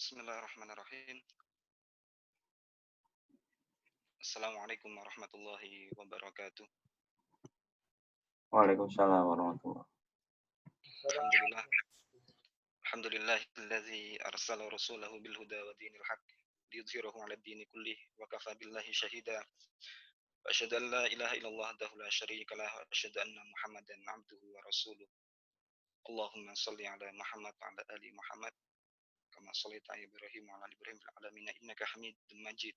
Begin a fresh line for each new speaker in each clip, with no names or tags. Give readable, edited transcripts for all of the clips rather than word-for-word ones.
Bismillahirrahmanirrahim. Assalamualaikum warahmatullahi wabarakatuh.
Waalaikumsalam warahmatullah.
Alhamdulillah. Alhamdulillahilladzi arsala rasulahu bil huda wa dinil haq liyudhhirahu 'ala ad-dini kullih wa kafa billahi shahida. Wa asyhadu an la ilaha illallah wahdahu la syarika lah wa asyhadu anna Muhammadan 'abduhu wa rasuluh. Allahumma shalli 'ala Muhammad wa 'ala ali Muhammad kama shallaita 'ala Ibrahim wa 'ala ali Ibrahim fil 'alamin innaka Hamidum Majid.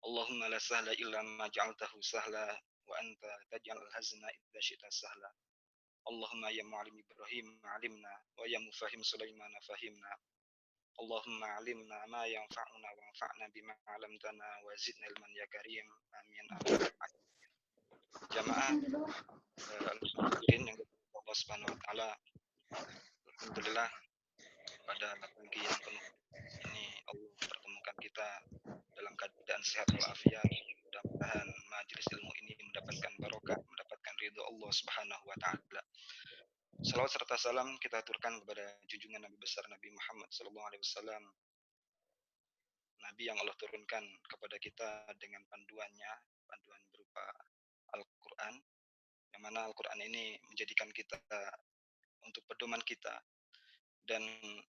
Allahumma la sahla illa ma ja'altahu sahla wa anta taj'alul hazna idza syi'ta sahla. Allahumma ya mu'allim Ibrahim alimna wa ya mufahhim Sulaiman fahimna. Allahumma alimna ma yanfa'una wa anfa'na bima 'allamtana wa zidna ilman ya karim. Amin amin. Jamaah al-muslimin yang dirahmati Allah Subhanahu wa taala. Alhamdulillah pada pagi yang penuh ini Allah mempertemukan kita dalam keadaan sehat walafiat. Mudah-mudahan majelis ilmu ini mendapatkan barokah, mendapatkan ridho Allah Subhanahu wa taala. Salawat serta salam kita aturkan kepada junjungan Nabi besar Nabi Muhammad sallallahu alaihi wasallam, Nabi yang Allah turunkan kepada kita dengan panduannya, panduan berupa Al-Qur'an, yang mana Al-Qur'an ini menjadikan kita untuk pedoman kita dan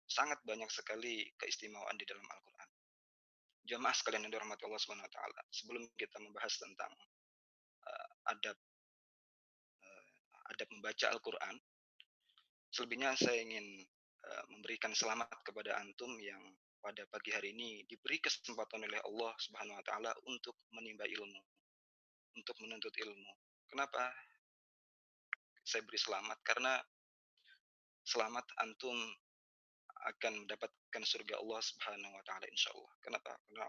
sangat banyak sekali keistimewaan di dalam Al-Qur'an. Jamaah sekalian yang dirahmati Allah Subhanahu wa taala, sebelum kita membahas tentang adab adab membaca Al-Qur'an, selebihnya saya ingin memberikan selamat kepada antum yang pada pagi hari ini diberi kesempatan oleh Allah Subhanahu wa taala untuk menimba ilmu, untuk menuntut ilmu. Kenapa saya beri selamat? Karena selamat antum akan mendapatkan surga Allah Subhanahu wa taala insyaallah. Kenapa? Karena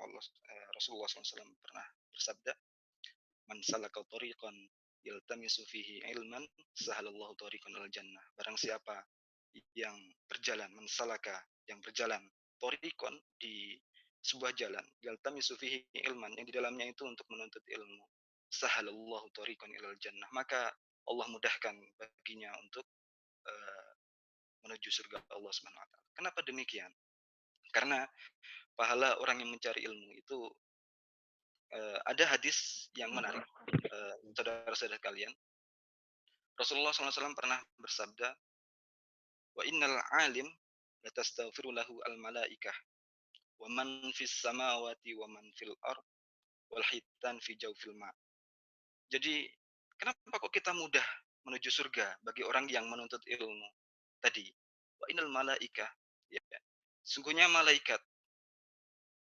Rasulullah SAW pernah bersabda, "Man salaka thariqan yaltamisu fihi ilman, sahalallahu thariqan ilal jannah." Barang siapa yang berjalan, mensalaka, yang berjalan thariqan di sebuah jalan, yaltamisu fihi ilman, yang di dalamnya itu untuk menuntut ilmu, sahalallahu thariqan ilal jannah, maka Allah mudahkan baginya untuk uh, menuju surga Allah Subhanahu wa taala. Kenapa demikian? Karena pahala orang yang mencari ilmu itu ada hadis yang menarik, saudara-saudara kalian. Rasulullah SAW pernah bersabda, wa innal alim latastaghfiru lahu al malaikah wa man fis samawati wa man fil ard wal hitan fi jawfil ma. Jadi kenapa kok kita mudah menuju surga bagi orang yang menuntut ilmu? Tadi wa innal malaikah, ya, sungguhnya malaikat,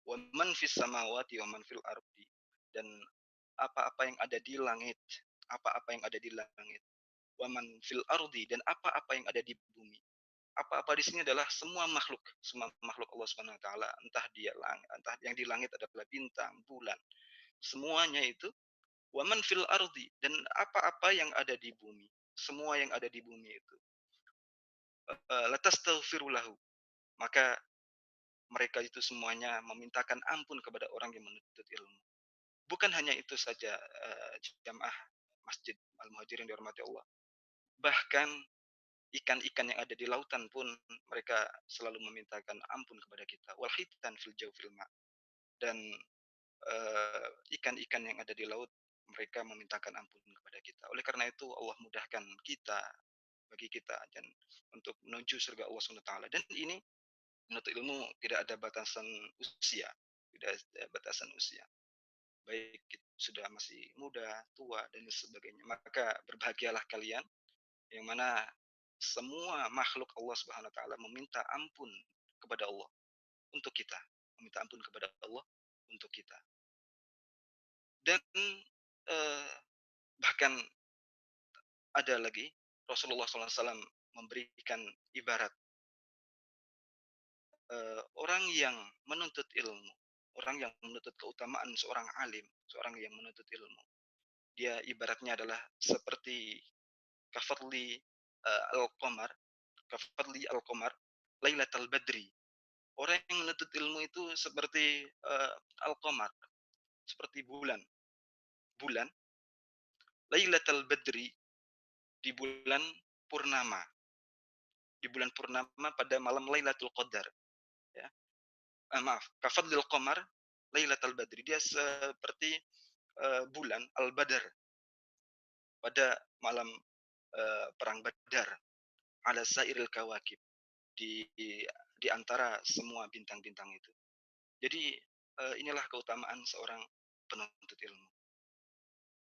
wa man fis samawati wa man fil ardi, dan apa-apa yang ada di langit, apa-apa yang ada di langit, wa man fil ardi, dan apa-apa yang ada di bumi. Apa-apa di sini adalah semua makhluk Allah Subhanahu wa taala, entah dia langit, entah yang di langit adalah bintang, bulan, semuanya itu, wa man fil ardi, dan apa-apa yang ada di bumi, semua yang ada di bumi itu, latastaghfiru lahu, maka mereka itu semuanya memintakan ampun kepada orang yang menuntut ilmu. Bukan hanya itu saja, jamaah Masjid Al-Muhajirin dihormati Allah. Bahkan ikan-ikan yang ada di lautan pun mereka selalu memintakan ampun kepada kita. Wal hitan fil jawfil ma. Dan ikan-ikan yang ada di laut mereka memintakan ampun kepada kita. Oleh karena itu Allah mudahkan kita, bagi kita, dan untuk menuju surga Allah Subhanahu wa taala. Dan ini menuntut ilmu tidak ada batasan usia, tidak ada batasan usia. Baik sudah masih muda, tua, dan sebagainya. Maka berbahagialah kalian yang mana semua makhluk Allah Subhanahu wa taala meminta ampun kepada Allah untuk kita, meminta ampun kepada Allah untuk kita. Dan bahkan ada lagi, Rasulullah SAW memberikan ibarat orang yang menuntut ilmu, orang yang menuntut keutamaan seorang alim, seorang yang menuntut ilmu. Dia ibaratnya adalah seperti kafadli al-qamar, kafadli al-qamar lailatul badri. Orang yang menuntut ilmu itu seperti al-qamar, seperti bulan. Bulan lailatul badri, di bulan purnama. Di bulan purnama pada malam Lailatul Qadar, ya. maaf, kafadlil qamar lailatal badri. Dia seperti, bulan al-badar pada malam, perang Badar, ala sairil kawakib, di antara semua bintang-bintang itu. Jadi, inilah keutamaan seorang penuntut ilmu.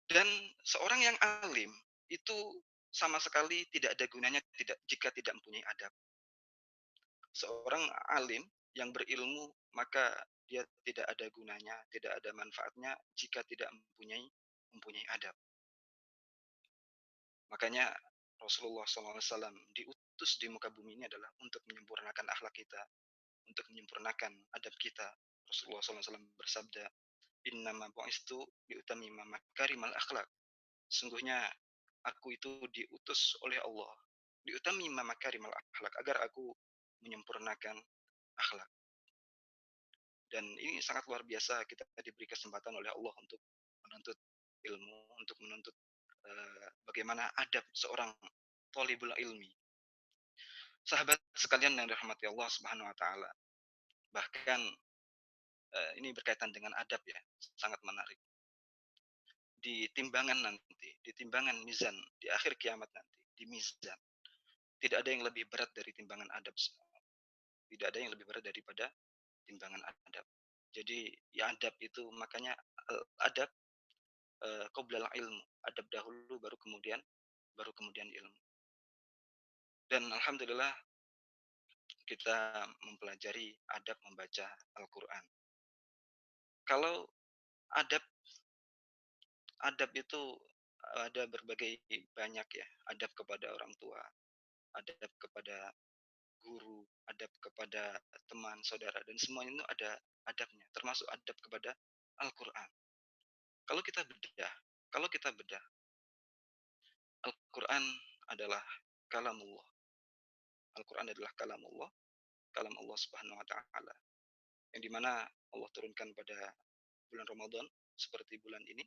Dan seorang yang alim itu sama sekali tidak ada gunanya jika tidak mempunyai adab. Seorang alim yang berilmu, maka dia tidak ada gunanya, tidak ada manfaatnya jika tidak mempunyai adab. Makanya Rasulullah SAW diutus di muka bumi ini adalah untuk menyempurnakan akhlak kita, untuk menyempurnakan adab kita. Rasulullah SAW bersabda, "Innama bu'istu liutammima makarimal akhlak." Sungguhnya aku itu diutus oleh Allah, liutammima makarimal akhlak, agar aku menyempurnakan akhlak. Dan ini sangat luar biasa, kita diberi kesempatan oleh Allah untuk menuntut ilmu, untuk menuntut bagaimana adab seorang thalibul ilmi. Sahabat sekalian yang dirahmati Allah Subhanahu wa taala, bahkan ini berkaitan dengan adab ya, sangat menarik. Di timbangan nanti, di timbangan mizan di akhir kiamat nanti, di mizan, tidak ada yang lebih berat dari timbangan adab. Tidak ada yang lebih berat daripada timbangan adab. Jadi ya adab itu makanya adab qoblal ilmu, adab dahulu baru kemudian ilmu. Dan alhamdulillah kita mempelajari adab membaca Al-Qur'an. Kalau adab adab itu ada berbagai banyak ya, adab kepada orang tua, adab kepada guru, adab kepada teman, saudara, dan semuanya itu ada adabnya, termasuk adab kepada Al-Qur'an. Kalau kita bedah kalau kita bedah, Al-Qur'an adalah kalamullah. Al-Qur'an adalah kalamullah, kalam Allah Subhanahu wa taala, yang dimana Allah turunkan pada bulan Ramadan seperti bulan ini,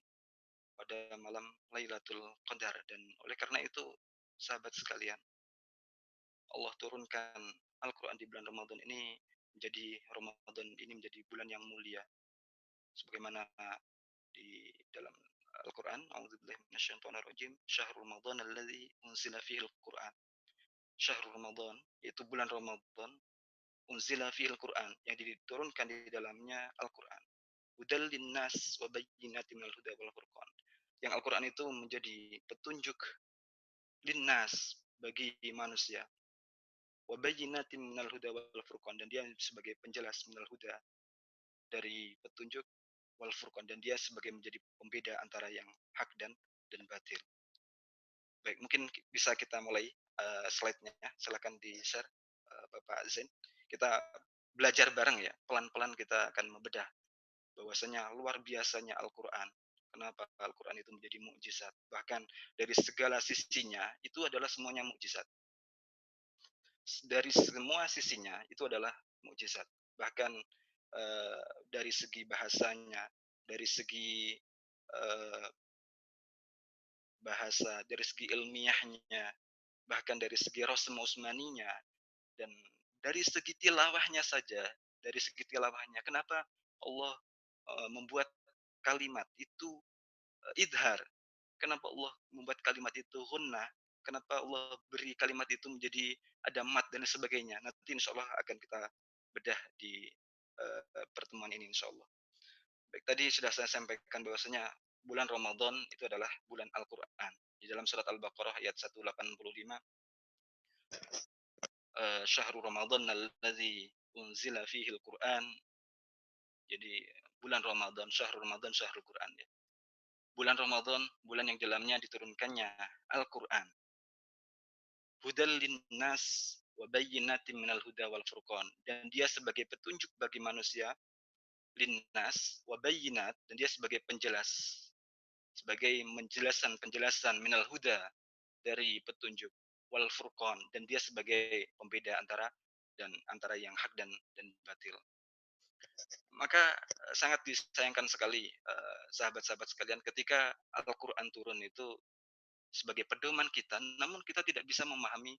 pada malam Lailatul Qadar. Dan oleh karena itu, sahabat sekalian, Allah turunkan Al-Quran di bulan Ramadan ini, menjadi bulan yang mulia, sebagaimana di dalam Al-Quran, A'udzubillahi minasyaitonirrajim, syahrul Ramadan alladzi unzila fihi Al-Quran. Syahrul Ramadan, yaitu bulan Ramadan, unzila fihi Al-Quran, yang diturunkan di dalamnya Al-Quran. Hudal linnas wa bayyinatin minal huda wal furqan. Yang Al-Quran itu menjadi petunjuk linnas, bagi manusia, wa bayyinatin minal huda wal furqan, dan dia sebagai penjelas minal huda, dari petunjuk, wal furqan, dan dia sebagai menjadi pembeda antara yang hak dan batil. Baik, mungkin bisa kita mulai slide-nya, silakan di-share Bapak Zain. Kita belajar bareng ya, pelan-pelan kita akan membedah bahwasanya luar biasanya Al-Qur'an. Kenapa Al-Qur'an itu menjadi mukjizat? Bahkan dari segala sisinya itu adalah semuanya mukjizat. Dari semua sisinya itu adalah mukjizat. Bahkan dari segi bahasanya, dari segi eh, bahasa, dari segi ilmiahnya, bahkan dari segi Rasul Usmaninya, dan dari segi tilawahnya saja, dari segi tilawahnya. Kenapa Allah membuat kalimat itu idhar? Kenapa Allah membuat kalimat itu hunnah? Kenapa Allah beri kalimat itu menjadi ada mat dan sebagainya? Nanti insya Allah akan kita bedah di pertemuan ini insya Allah. Baik, tadi sudah saya sampaikan bahwasanya bulan Ramadan itu adalah bulan Al-Quran. Di dalam surat Al-Baqarah ayat 185, syahrul Ramadan alladzi unzila fihi Al-Quran. Jadi bulan Ramadan, syahrul Quran ya. Bulan Ramadan, bulan yang dalamnya diturunkannya Al-Quran. Hudal linnas wa bayyinatin minal huda wal furqan, dan dia sebagai petunjuk bagi manusia, linnas wa bayyinat, dan dia sebagai penjelas, sebagai penjelasan minal huda, dari petunjuk, wal furqan, dan dia sebagai pembeda antara yang hak dan batil. Maka sangat disayangkan sekali sahabat-sahabat sekalian, ketika Al-Qur'an turun itu sebagai pedoman kita, namun kita tidak bisa memahami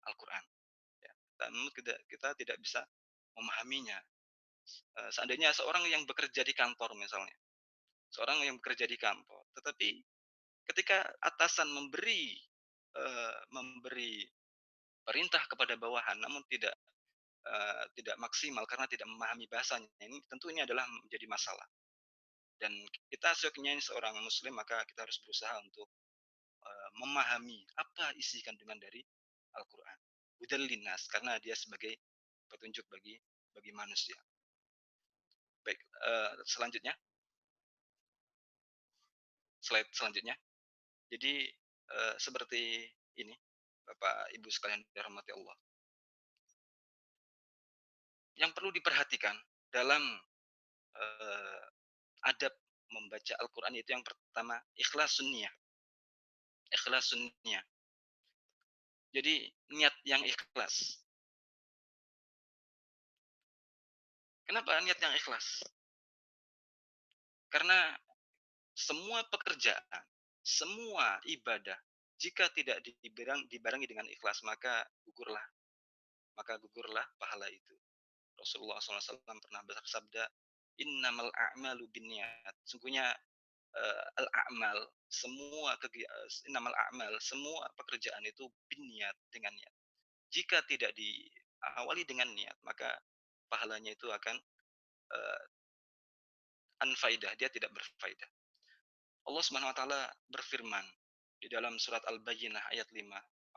Al-Qur'an ya. Namun kita tidak bisa memahaminya, Seandainya seorang yang bekerja di kantor misalnya, seorang yang bekerja di kantor, tetapi ketika atasan memberi perintah kepada bawahan namun tidak maksimal karena tidak memahami bahasanya, ini tentu ini adalah menjadi masalah. Dan kita seyogyanya seorang muslim, maka kita harus berusaha untuk memahami apa isi kandungan dari Al-Qur'an. Hudal linnas, karena dia sebagai petunjuk bagi manusia. Baik, selanjutnya, slide selanjutnya. Jadi, seperti ini, Bapak Ibu sekalian dirahmati Allah. Yang perlu diperhatikan dalam, eee, adab membaca Al-Qur'an itu yang pertama, ikhlasun niyah. Ikhlasun niyah. Jadi niat yang ikhlas. Kenapa niat yang ikhlas? Karena semua pekerjaan, semua ibadah, jika tidak dibarengi dengan ikhlas, maka gugurlah pahala itu. Rasulullah SAW pernah bersabda, "Innamal a'malu binniyat." Sungguhnya al-a'mal, innamal a'mal, semua pekerjaan itu binniyat, dengan niat. Jika tidak diawali dengan niat, maka pahalanya itu akan uh, unfaidah, dia tidak berfaidah. Allah Subhanahu wa taala berfirman di dalam surat Al-Bayyinah ayat 5.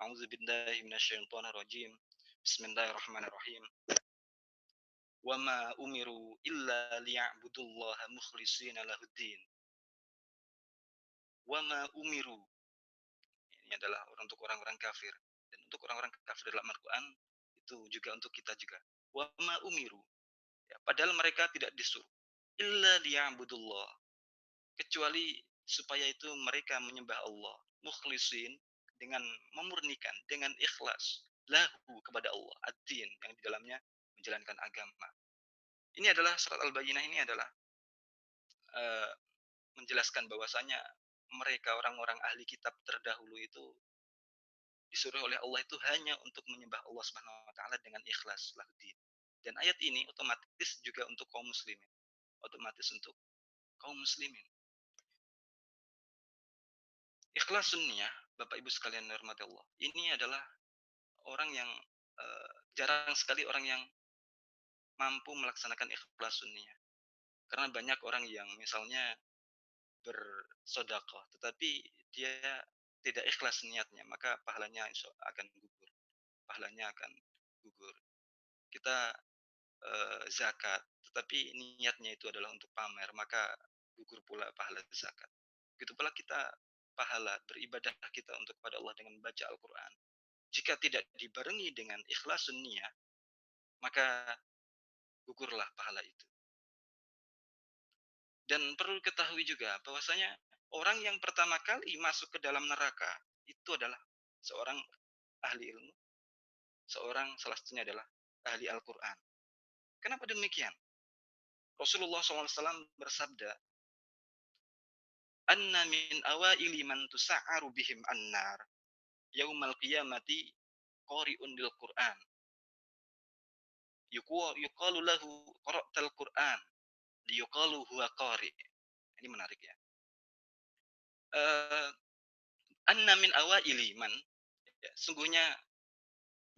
A'udzubillahi minasyaitonir rajim. Bismillahirrahmanirrahim. Wa ma umiru illa liya'budullaha mukhlishina lahuddin. Wa ma umiru. Ini adalah untuk orang-orang kafir, dan untuk orang-orang kafir dalam Al-Qur'an itu juga untuk kita juga. Wa ma umiru. Ya, padahal mereka tidak disuruh illa liya'budullah, kecuali supaya itu mereka menyembah Allah mukhlisin, dengan memurnikan, dengan ikhlas, lahu, kepada Allah, ad-din, yang di dalamnya menjalankan agama. Ini adalah surat Al-Bayyinah, ini adalah uh, menjelaskan bahwasanya mereka orang-orang ahli kitab terdahulu itu disuruh oleh Allah itu hanya untuk menyembah Allah Subhanahu wa taala dengan ikhlas, lahudin. Dan ayat ini otomatis juga untuk kaum muslimin. Otomatis untuk kaum muslimin. Ikhlas sunnah, Bapak Ibu sekalian hormati Allah. Ini adalah orang yang jarang sekali orang yang mampu melaksanakan ikhlas sunnah. Karena banyak orang yang misalnya bersedekah tetapi dia tidak ikhlas niatnya, maka pahalanya akan gugur. Pahalanya akan gugur. Kita zakat, tetapi niatnya itu adalah untuk pamer, maka gugur pula pahala zakat. Begitu pula kita, pahala beribadah kita untuk kepada Allah dengan membaca Al-Quran, jika tidak dibarengi dengan ikhlas sunniyah, maka gugurlah pahala itu. Dan perlu ketahui juga bahwasanya orang yang pertama kali masuk ke dalam neraka itu adalah seorang ahli ilmu, salah satunya adalah ahli Al-Quran. Kenapa demikian? Rasulullah SAW bersabda, "Anna min awaili man tusa'aru bihim annar yaumal qiyamati qari'un bil Qur'an. Yuqalu lahu qara'tal Qur'an, liyuqalu huwa qari'." Ini menarik ya. Uh, Anna min awaili man, ya, sungguhnya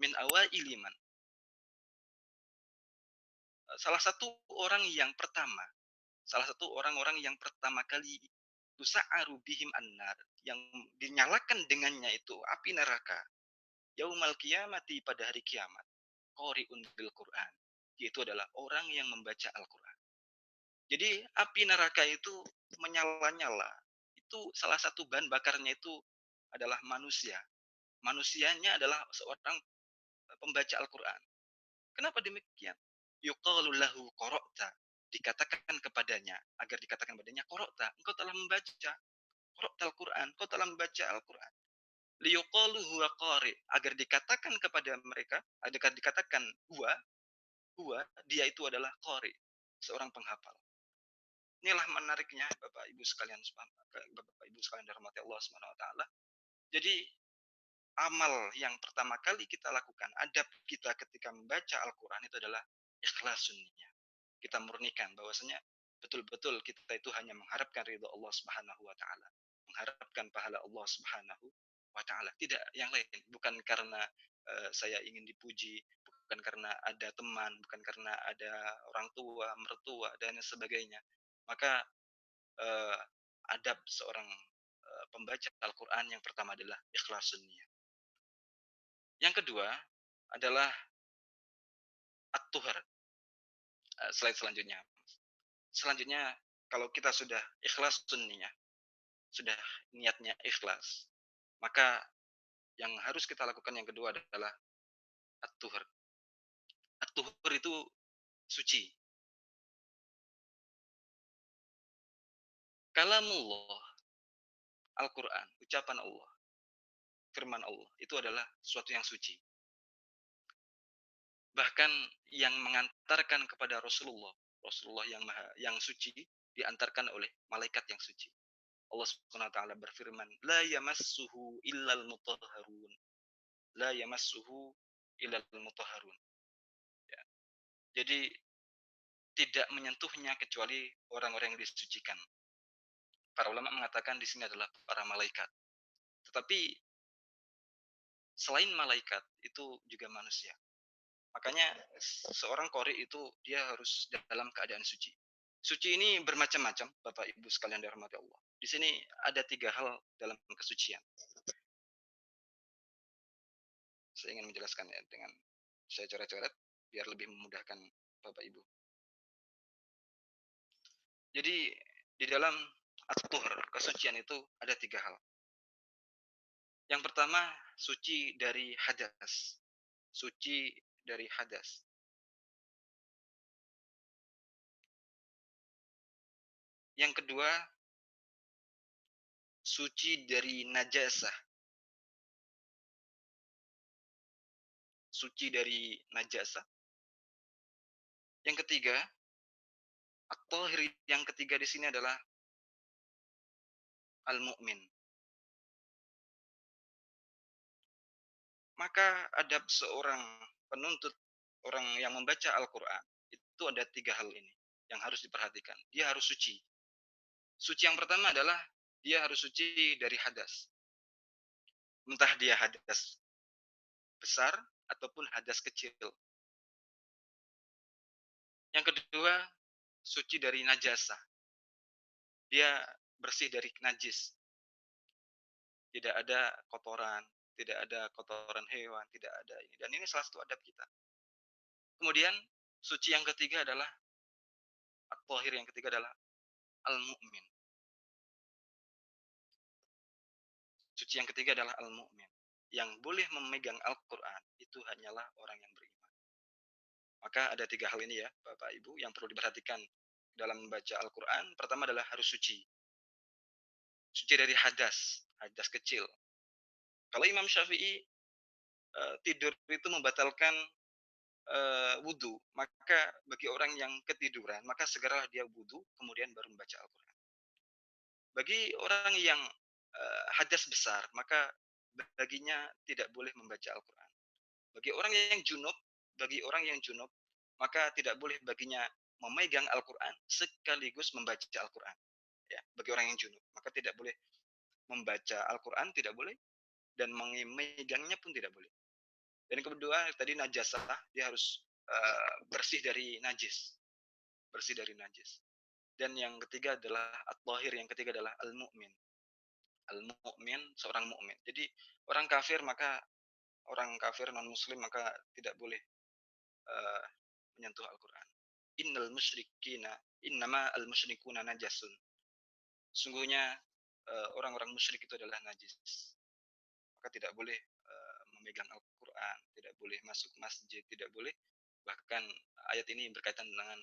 min awaili man, salah satu orang yang pertama, salah satu orang-orang yang pertama kali tusa'aru bihim annar, yang dinyalakan dengannya itu api neraka, yaumal qiyamati, pada hari kiamat, qari'un bil Qur'an, yaitu adalah orang yang membaca Al-Qur'an. Jadi api neraka itu menyala-nyala. Itu salah satu bahan bakarnya itu adalah manusia. Manusianya adalah seorang pembaca Al-Qur'an. Kenapa demikian? Yuqalu lahu qara'ta, dikatakan kepadanya, agar dikatakan kepadanya, qara'ta, engkau telah membaca, qara'tal Qur'an, engkau telah membaca Al-Qur'an. Liyuqalu huwa qari, agar dikatakan kepada mereka, agar dikatakan huwa, dia itu adalah qari, seorang penghafal. Inilah menariknya Bapak Ibu sekalian, Bapak Ibu sekalian dirahmati Allah Subhanahu wa taala. Jadi amal yang pertama kali kita lakukan, adab kita ketika membaca Al-Qur'an itu adalah ikhlas sunnah. kita murnikan bahwasanya betul-betul kita itu hanya mengharapkan ridho Allah Subhanahu wa taala, mengharapkan pahala Allah Subhanahu wa taala, tidak yang lain. Bukan karena saya ingin dipuji, bukan karena ada teman, bukan karena ada orang tua, mertua dan sebagainya. Maka eh, adab seorang pembaca Al-Qur'an yang pertama adalah ikhlasun niyah. Yang kedua adalah at-tuhar. Slide selanjutnya. Selanjutnya, kalau kita sudah ikhlas sunniyah, sudah niatnya ikhlas, maka yang harus kita lakukan yang kedua adalah at-tuhur. At-tuhur itu suci. Kalamullah, Al-Quran, ucapan Allah, firman Allah, itu adalah sesuatu yang suci. Bahkan yang mengantarkan kepada Rasulullah, Rasulullah yang suci, diantarkan oleh malaikat yang suci. Allah Subhanahu wa taala berfirman, "La yamassuhu illal mutahharun." La yamassuhu illal mutahharun. Ya. Jadi tidak menyentuhnya kecuali orang-orang yang disucikan. Para ulama mengatakan di sini adalah para malaikat. Tetapi selain malaikat itu juga manusia. Makanya seorang qori itu dia harus dalam keadaan suci. Suci ini bermacam-macam, Bapak Ibu sekalian dirahmati Allah. Di sini ada 3 hal dalam kesucian. Saya ingin menjelaskan ya dengan saya coret-coret biar lebih memudahkan Bapak Ibu. Jadi di dalam at-tuhur, kesucian itu ada 3 hal. Yang pertama, suci dari hadas. Suci dari hadas. Yang kedua, suci dari najasah. Suci dari najasah. Yang ketiga, at-tahir yang ketiga di sini adalah al-mu'min. Maka adab seorang penuntut, orang yang membaca Al-Quran, itu ada 3 hal ini yang harus diperhatikan. Dia harus suci. Suci yang pertama adalah dia harus suci dari hadas. Entah dia hadas besar ataupun hadas kecil. Yang kedua, suci dari najasah. Dia bersih dari najis. Tidak ada kotoran, tidak ada kotoran hewan, tidak ada ini. Dan ini salah satu adab kita. Kemudian, suci yang ketiga adalah at-tahir, yang ketiga adalah al-mu'min. Suci yang ketiga adalah al-mu'min. Yang boleh memegang Al-Quran itu hanyalah orang yang beriman. Maka ada 3 hal ini ya, Bapak Ibu, yang perlu diperhatikan dalam membaca Al-Quran. Pertama adalah harus suci. Suci dari hadas, hadas kecil. Kalau Imam Syafi'i tidur itu membatalkan wudhu, maka bagi orang yang ketiduran, maka segeralah dia wudhu, kemudian baru membaca Al-Quran. Bagi orang yang hadas besar, maka baginya tidak boleh membaca Al-Quran. Bagi orang yang junub, maka tidak boleh baginya memegang Al-Quran sekaligus membaca Al-Quran. Ya, bagi orang yang junub, maka tidak boleh membaca Al-Quran, tidak boleh, dan memegangnya pun tidak boleh. Dan kedua, tadi najasah, dia harus bersih dari najis. Bersih dari najis. Dan yang ketiga adalah at-tahir, yang ketiga adalah al-mu'min. Al-mu'min, seorang mukmin. Jadi orang kafir non muslim maka tidak boleh menyentuh Al-Qur'an. Innal musyrikina innama al-musyrikuna najasun. Sungguhnya orang-orang musyrik itu adalah najis. Maka tidak boleh memegang Al-Qur'an, tidak boleh masuk masjid, tidak boleh. Bahkan ayat ini berkaitan dengan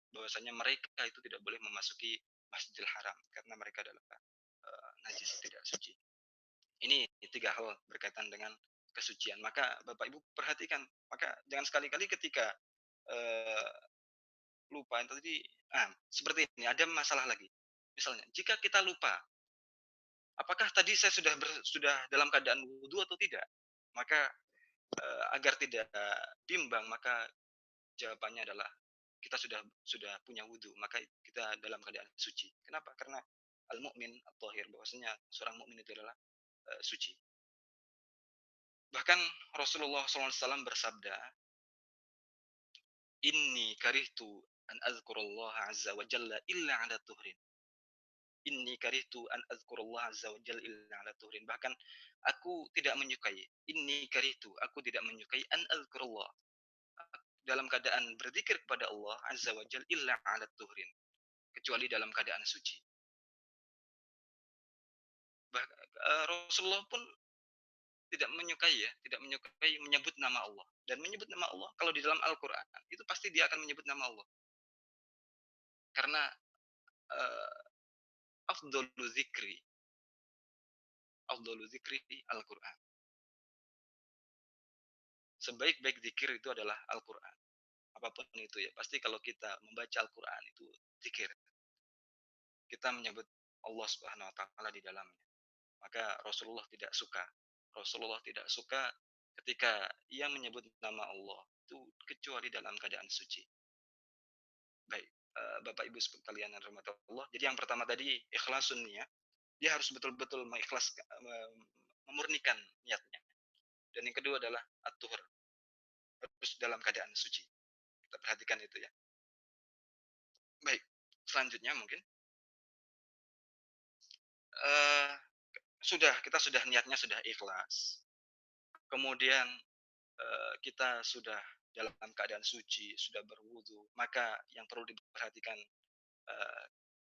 bahwasanya mereka itu tidak boleh memasuki Masjidil Haram karena mereka adalah najis, tidak suci. Ini 3 hal berkaitan dengan kesucian. Maka Bapak Ibu perhatikan, maka jangan sekali-kali ketika lupa tadi, seperti ini, ada masalah lagi. Misalnya, jika kita lupa, apakah tadi saya sudah dalam keadaan wudhu atau tidak? Maka agar tidak bimbang, maka jawabannya adalah kita sudah punya wudhu, maka kita dalam keadaan suci. Kenapa? Karena al-mu'min at-tahir, bahwasanya seorang mukmin itu adalah suci. Bahkan Rasulullah SAW bersabda, "Inni karihtu an azkurullah azza wa jalla illa ala tuhrin." Inni karihtu an azkurullah azza wa jalla illa ala tuhrin. Bahkan aku tidak menyukai. Inni karihtu, aku tidak menyukai an azkurullah, dalam keadaan berzikir kepada Allah azza wa jalla illa ala tuhrin, kecuali dalam keadaan suci. Rasulullah pun tidak menyukai menyebut nama Allah. Dan menyebut nama Allah kalau di dalam Al-Qur'an itu pasti dia akan menyebut nama Allah. Karena uh, afdhalu dzikri, afdhalu dzikri Al-Qur'an. Sebaik-baik zikir itu adalah Al-Qur'an. Apapun itu ya, pasti kalau kita membaca Al-Qur'an itu zikir. Kita menyebut Allah Subhanahu wa taala di dalamnya. Maka Rasulullah tidak suka ketika ia menyebut nama Allah itu kecuali dalam keadaan suci. Baik, Bapak Ibu sekalian yang dirahmati Allah. Jadi yang pertama tadi ikhlasun niyah, dia harus betul-betul memurnikan niatnya. Dan yang kedua adalah at-tuhur, harus dalam keadaan suci. Kita perhatikan itu ya. Baik, selanjutnya mungkin uh, kita sudah niatnya sudah ikhlas. Kemudian kita sudah dalam keadaan suci, sudah berwudu, maka yang perlu diperhatikan uh,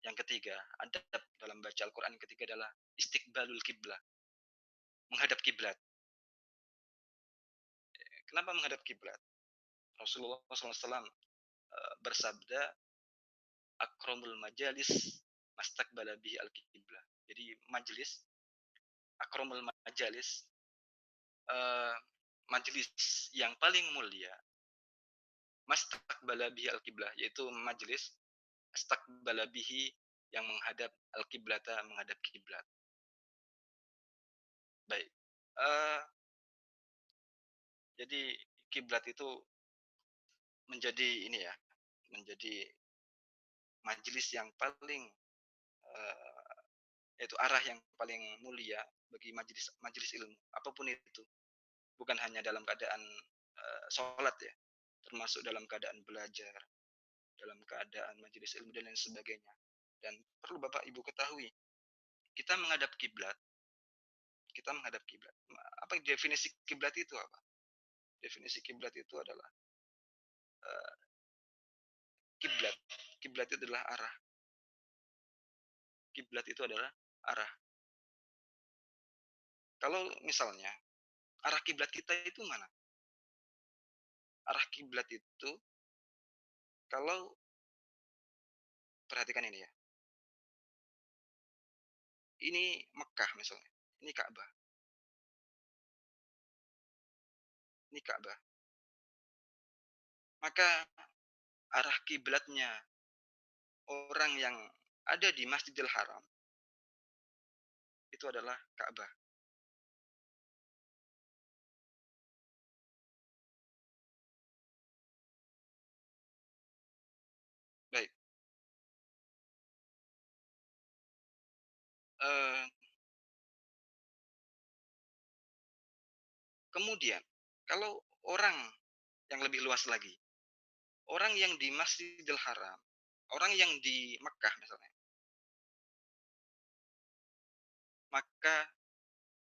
yang ketiga, adab dalam baca Al-Quran yang ketiga adalah istiqbalul kiblat, menghadap kiblat. Kenapa menghadap kiblat? Rasulullah SAW bersabda, akramul majalis mastaqbala bihi al-kiblah. Jadi majelis, akramul majalis, uh, majelis yang paling mulia, mastaqbala bihi al-kiblah, yaitu majelis mastaqbala bihi yang menghadap al-kiblata, menghadap kiblat. Baik. Jadi kiblat itu menjadi ini ya, menjadi majelis yang paling yaitu arah yang paling mulia bagi majelis ilmu apapun itu, bukan hanya dalam keadaan sholat ya, termasuk dalam keadaan belajar, dalam keadaan majelis ilmu dan lain sebagainya. Dan perlu Bapak Ibu ketahui, kita menghadap kiblat, apa definisi kiblat itu apa? Definisi kiblat itu adalah uh, kiblat. Kiblat itu adalah arah. Kiblat itu adalah arah. Kalau misalnya arah kiblat kita itu mana? Arah kiblat itu, kalau perhatikan ini ya. Ini Mekah misalnya. Ini Ka'bah. Ini Ka'bah. Maka arah kiblatnya orang yang ada di Masjidil Haram itu adalah Ka'bah. Baik. Kemudian, kalau orang yang lebih luas lagi, orang yang di Masjidil Haram, orang yang di Mekah misalnya, maka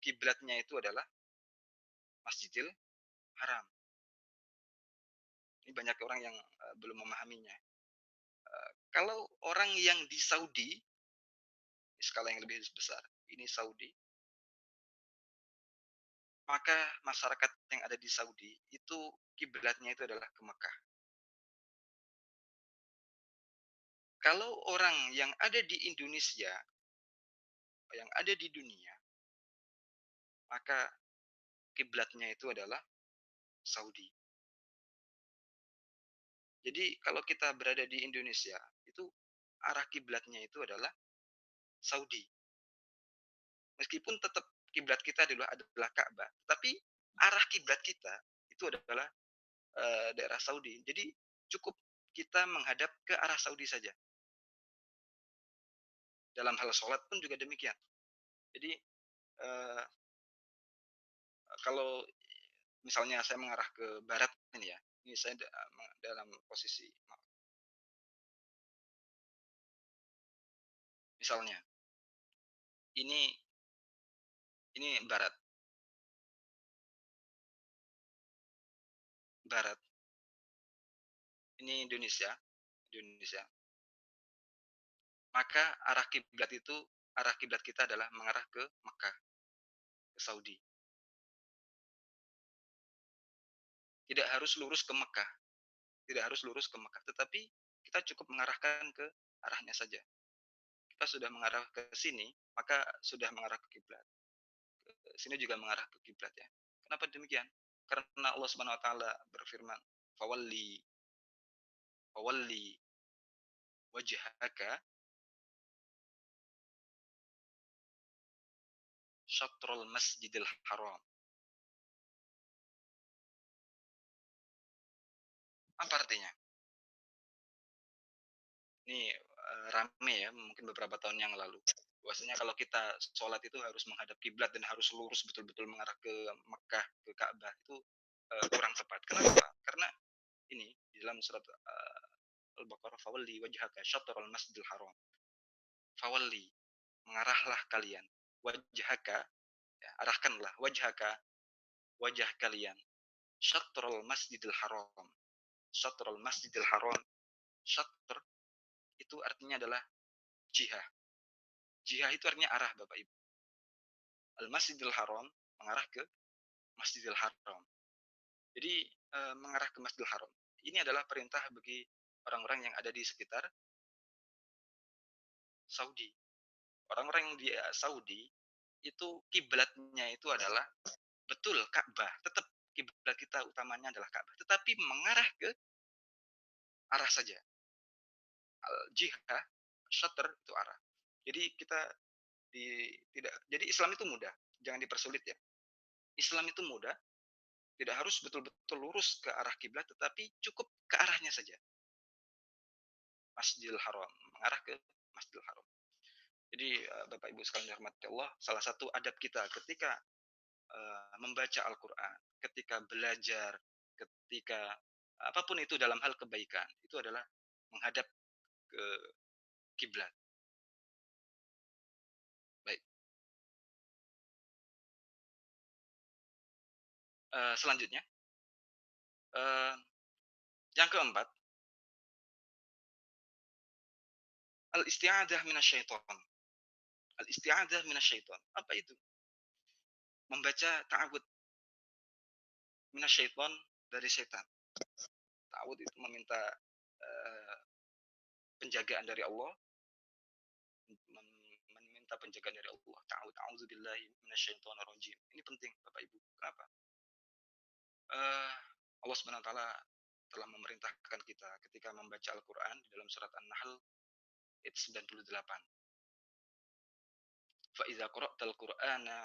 kiblatnya itu adalah Masjidil Haram. Ini banyak orang yang belum memahaminya. Kalau orang yang di Saudi, skala yang lebih besar, ini Saudi, maka masyarakat yang ada di Saudi itu kiblatnya itu adalah ke Mekah. Kalau orang yang ada di Indonesia, yang ada di dunia, maka kiblatnya itu adalah Saudi. Jadi kalau kita berada di Indonesia, itu arah kiblatnya itu adalah Saudi. Meskipun tetap kiblat kita adalah Ka'bah, tapi arah kiblat kita itu adalah daerah Saudi. Jadi cukup kita menghadap ke arah Saudi saja. Dalam hal sholat pun juga demikian. Jadi, eee, kalau misalnya saya mengarah ke barat ini ya, ini saya dalam posisi misalnya, ini barat barat, ini Indonesia, maka arah kiblat kita adalah mengarah ke Mekah, ke Saudi. Tidak harus lurus ke Mekah, tetapi kita cukup mengarahkan ke arahnya saja. Kita sudah mengarah ke sini, maka sudah mengarah ke kiblat. Sini juga mengarah ke kiblat ya. Kenapa demikian? Karena Allah Subhanahu wa taala berfirman, "Fawalli fawalli wajhaka syatrul masjidil haram." Apa artinya? Ini rame ya, mungkin beberapa tahun yang lalu. Bahwasanya kalau kita sholat itu harus menghadap kiblat dan harus lurus betul-betul mengarah ke Mekah, ke Ka'bah itu kurang tepat. Kenapa? Karena ini di dalam surat Al-Baqarah, "Fawalli wajhaka syatrul masjidil haram." Fawalli, mengarahlah kalian. Wajhaka, ya, arahkanlah wajhaka, wajah kalian. Syatrul masjidil haram. Syatrul masjidil haram. Syatr itu artinya adalah jihah. Jihah itu artinya arah Bapak Ibu. Al-Masjidil Haram mengarah ke Masjidil Haram. Jadi mengarah ke Masjidil Haram. Ini adalah perintah bagi orang-orang yang ada di sekitar Saudi. Orang-orang yang di Saudi itu kiblatnya itu adalah betul Ka'bah. Tetap kiblat kita utamanya adalah Ka'bah, tetapi mengarah ke arah saja. Al-jihah, syatr itu arah. Jadi kita tidak, jadi Islam itu mudah, jangan dipersulit ya. Islam itu mudah, tidak harus betul-betul lurus ke arah kiblat, tetapi cukup ke arahnya saja. Masjidil Haram, mengarah ke Masjidil Haram. Jadi Bapak Ibu sekalian dirahmati Allah, salah satu adab kita ketika membaca Al-Qur'an, ketika belajar, ketika apapun itu dalam hal kebaikan, itu adalah menghadap ke kiblat. Baik. Selanjutnya, eee, yang keempat, al-isti'adzah minasyaiton. Al-isti'adzah minasyaiton. Apa itu? Membaca ta'awudz minasyaiton, dari setan. Ta'awudz itu meminta eee, penjagaan dari Allah, meminta penjagaan dari Allah. A'udzubillahi minasyaitonir rajim. Ini penting Bapak Ibu. Kenapa? Allah Subhanahu wa taala telah memerintahkan kita ketika membaca Al-Qur'an di dalam surat An-Nahl ayat 98. Fa idza qara'tal Qur'ana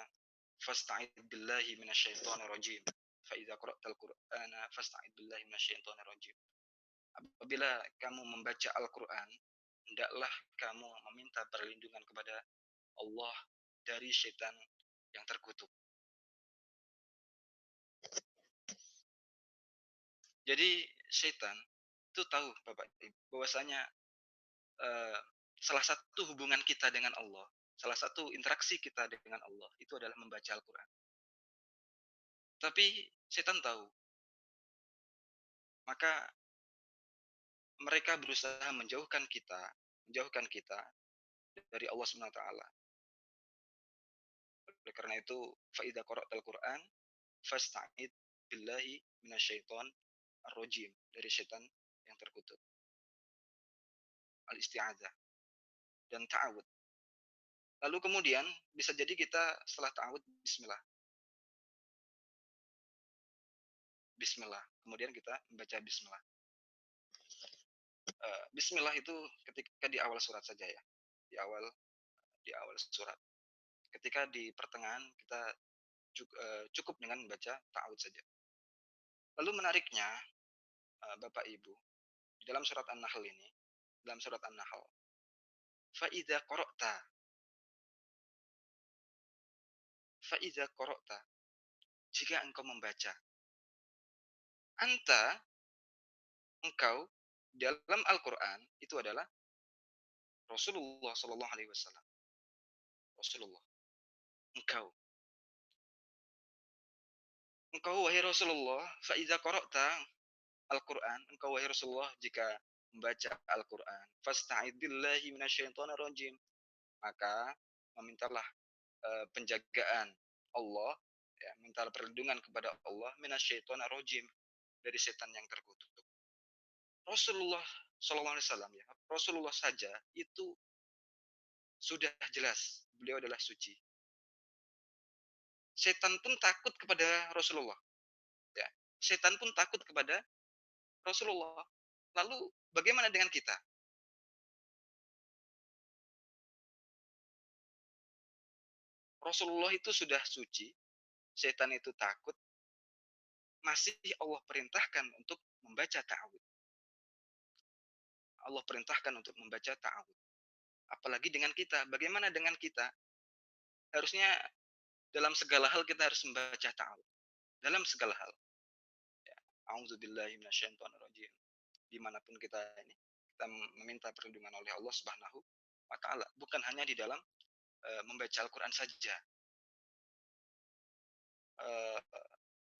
fasta'id billahi minasyaitonir rajim. Fa idza qara'tal Qur'ana fasta'id billahi minasyaitonir rajim. Apabila kamu membaca Al-Qur'an, hendaklah kamu meminta perlindungan kepada Allah dari syaitan yang terkutuk. Jadi syaitan itu tahu Bapak Ibu bahwasanya eh, salah satu hubungan kita dengan Allah, salah satu interaksi kita dengan Allah itu adalah membaca Al-Qur'an. Tapi setan tahu, maka mereka berusaha menjauhkan kita dari Allah Subhanahu wa taala. Oleh karena itu, fa idza qara'tal Qur'an fasta'id billahi minasyaiton ar-rajim, dari setan yang terkutuk. Al-isti'adzah dan ta'awud. Lalu kemudian bisa jadi kita setelah ta'awud bismillah. Bismillah. Kemudian kita membaca bismillah. Bismillah itu ketika di awal surat saja ya. Di awal surat. Ketika di pertengahan kita cukup dengan membaca ta'awud saja. Lalu menariknya Bapak Ibu, di dalam surat An-Nahl ini, dalam surat An-Nahl, fa idza qara'ta, fa idza qara'ta, jika engkau membaca, anta, engkau, dalam Al-Qur'an itu adalah Rasulullah sallallahu alaihi wasallam. Rasulullah, engkau. Engkau wahai Rasulullah, fa idza qara'ta Al-Qur'an, engkau wahai Rasulullah jika membaca Al-Qur'an, fasta'id billahi minasyaitonir rajim. Maka memintalah penjagaan Allah, ya, minta perlindungan kepada Allah minasyaitonir rajim, dari setan yang terkutuk. Rasulullah sallallahu alaihi wasallam, ya, Rasulullah saja itu sudah jelas beliau adalah suci. Setan pun takut kepada Rasulullah, ya. Setan pun takut kepada Rasulullah. Lalu bagaimana dengan kita? Rasulullah itu sudah suci, setan itu takut, masih Allah perintahkan untuk membaca ta'awud. Allah perintahkan untuk membaca ta'awud. Apalagi dengan kita. Bagaimana dengan kita? Harusnya dalam segala hal kita harus membaca ta'awud. Dalam segala hal. Ya. A'udzubillahi minasyaitonirrajim. Dimanapun kita ini, kita meminta perlindungan oleh Allah Subhanahu wa taala. Bukan hanya di dalam membaca Al-Qur'an saja. Uh,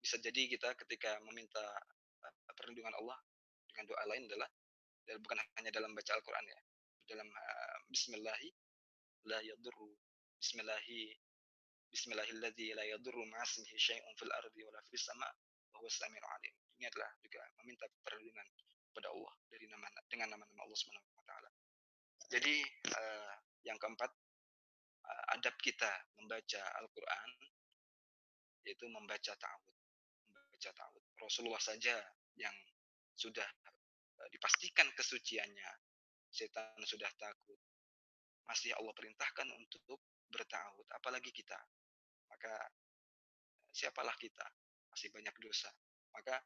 bisa jadi kita ketika meminta perlindungan Allah dengan doa lain adalah bukan hanya dalam baca Al-Qur'an, ya. Dalam bismillahi la yadurru bismillahi bismillahilladzi la yadurru ma'asmihi syai'un fil ardi wala fis sama' wa huwas samiul alim. Ini adalah juga meminta perlindungan kepada Allah dari dengan nama-nama Allah Subhanahu wa taala. Jadi yang keempat, adab kita membaca Al-Qur'an yaitu membaca ta'awud. Membaca ta'awud. Rasulullah saja yang sudah dipastikan kesuciannya, setan sudah takut, masih Allah perintahkan untuk berta'awud, apalagi kita. Maka siapalah kita, masih banyak dosa. Maka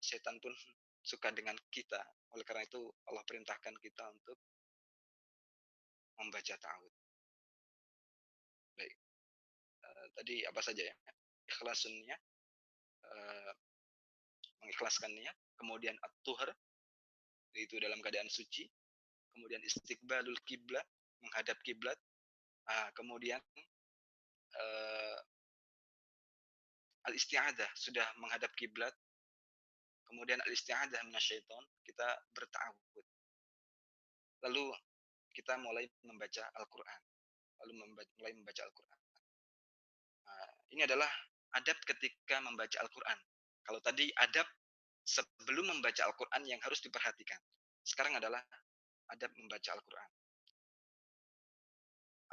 setan pun suka dengan kita. Oleh karena itu Allah perintahkan kita untuk membaca ta'awud. Baik. Tadi apa saja ya? Ikhlasunnya, mengikhlaskan niat, kemudian at-tuhur, itu dalam keadaan suci, kemudian istiqbalul kiblat, menghadap kiblat, kemudian al-isti'adah, sudah menghadap kiblat, kemudian al-isti'adah minasyaiton, kita berta'awud. Lalu kita mulai membaca Al-Qur'an. Mulai membaca Al-Qur'an. Ini adalah adab ketika membaca Al-Qur'an. Kalau tadi adab sebelum membaca Al-Qur'an yang harus diperhatikan. Sekarang adalah adab membaca Al-Qur'an.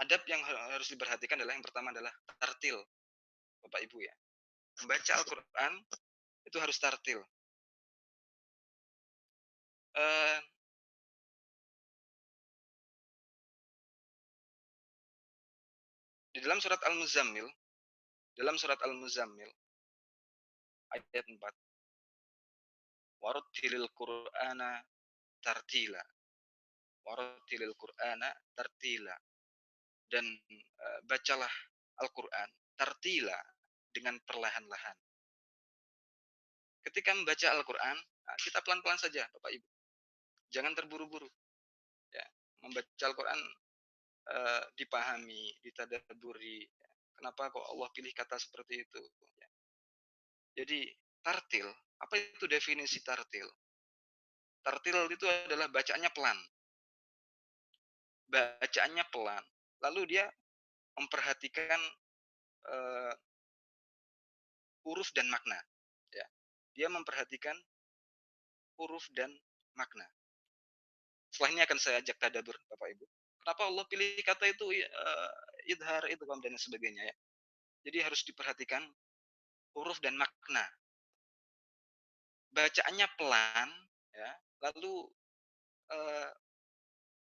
Adab yang harus diperhatikan adalah yang pertama adalah tartil. Bapak Ibu, ya. Membaca Al-Qur'an itu harus tartil. Di dalam surat Al-Muzammil, ayat 4, warattilil Qur'ana tartila. Warattilil Qur'ana tartila. Dan bacalah Al-Qur'an tartila, dengan perlahan-lahan. Ketika membaca Al-Qur'an, kita pelan-pelan saja, Bapak Ibu. Jangan terburu-buru. Ya, membaca Al-Qur'an dipahami, ditadabburi. Kenapa kok Allah pilih kata seperti itu? Ya. Jadi tartil, apa itu definisi tartil? Tartil itu adalah bacaannya pelan. Bacaannya pelan. Lalu dia memperhatikan huruf dan makna. Ya. Dia memperhatikan huruf dan makna. Setelah ini akan saya ajak tadabbur, Bapak Ibu. Kenapa Allah pilih kata itu idhar, idgham, dan sebagainya, ya. Jadi harus diperhatikan huruf dan makna. Bacaannya pelan, ya. Lalu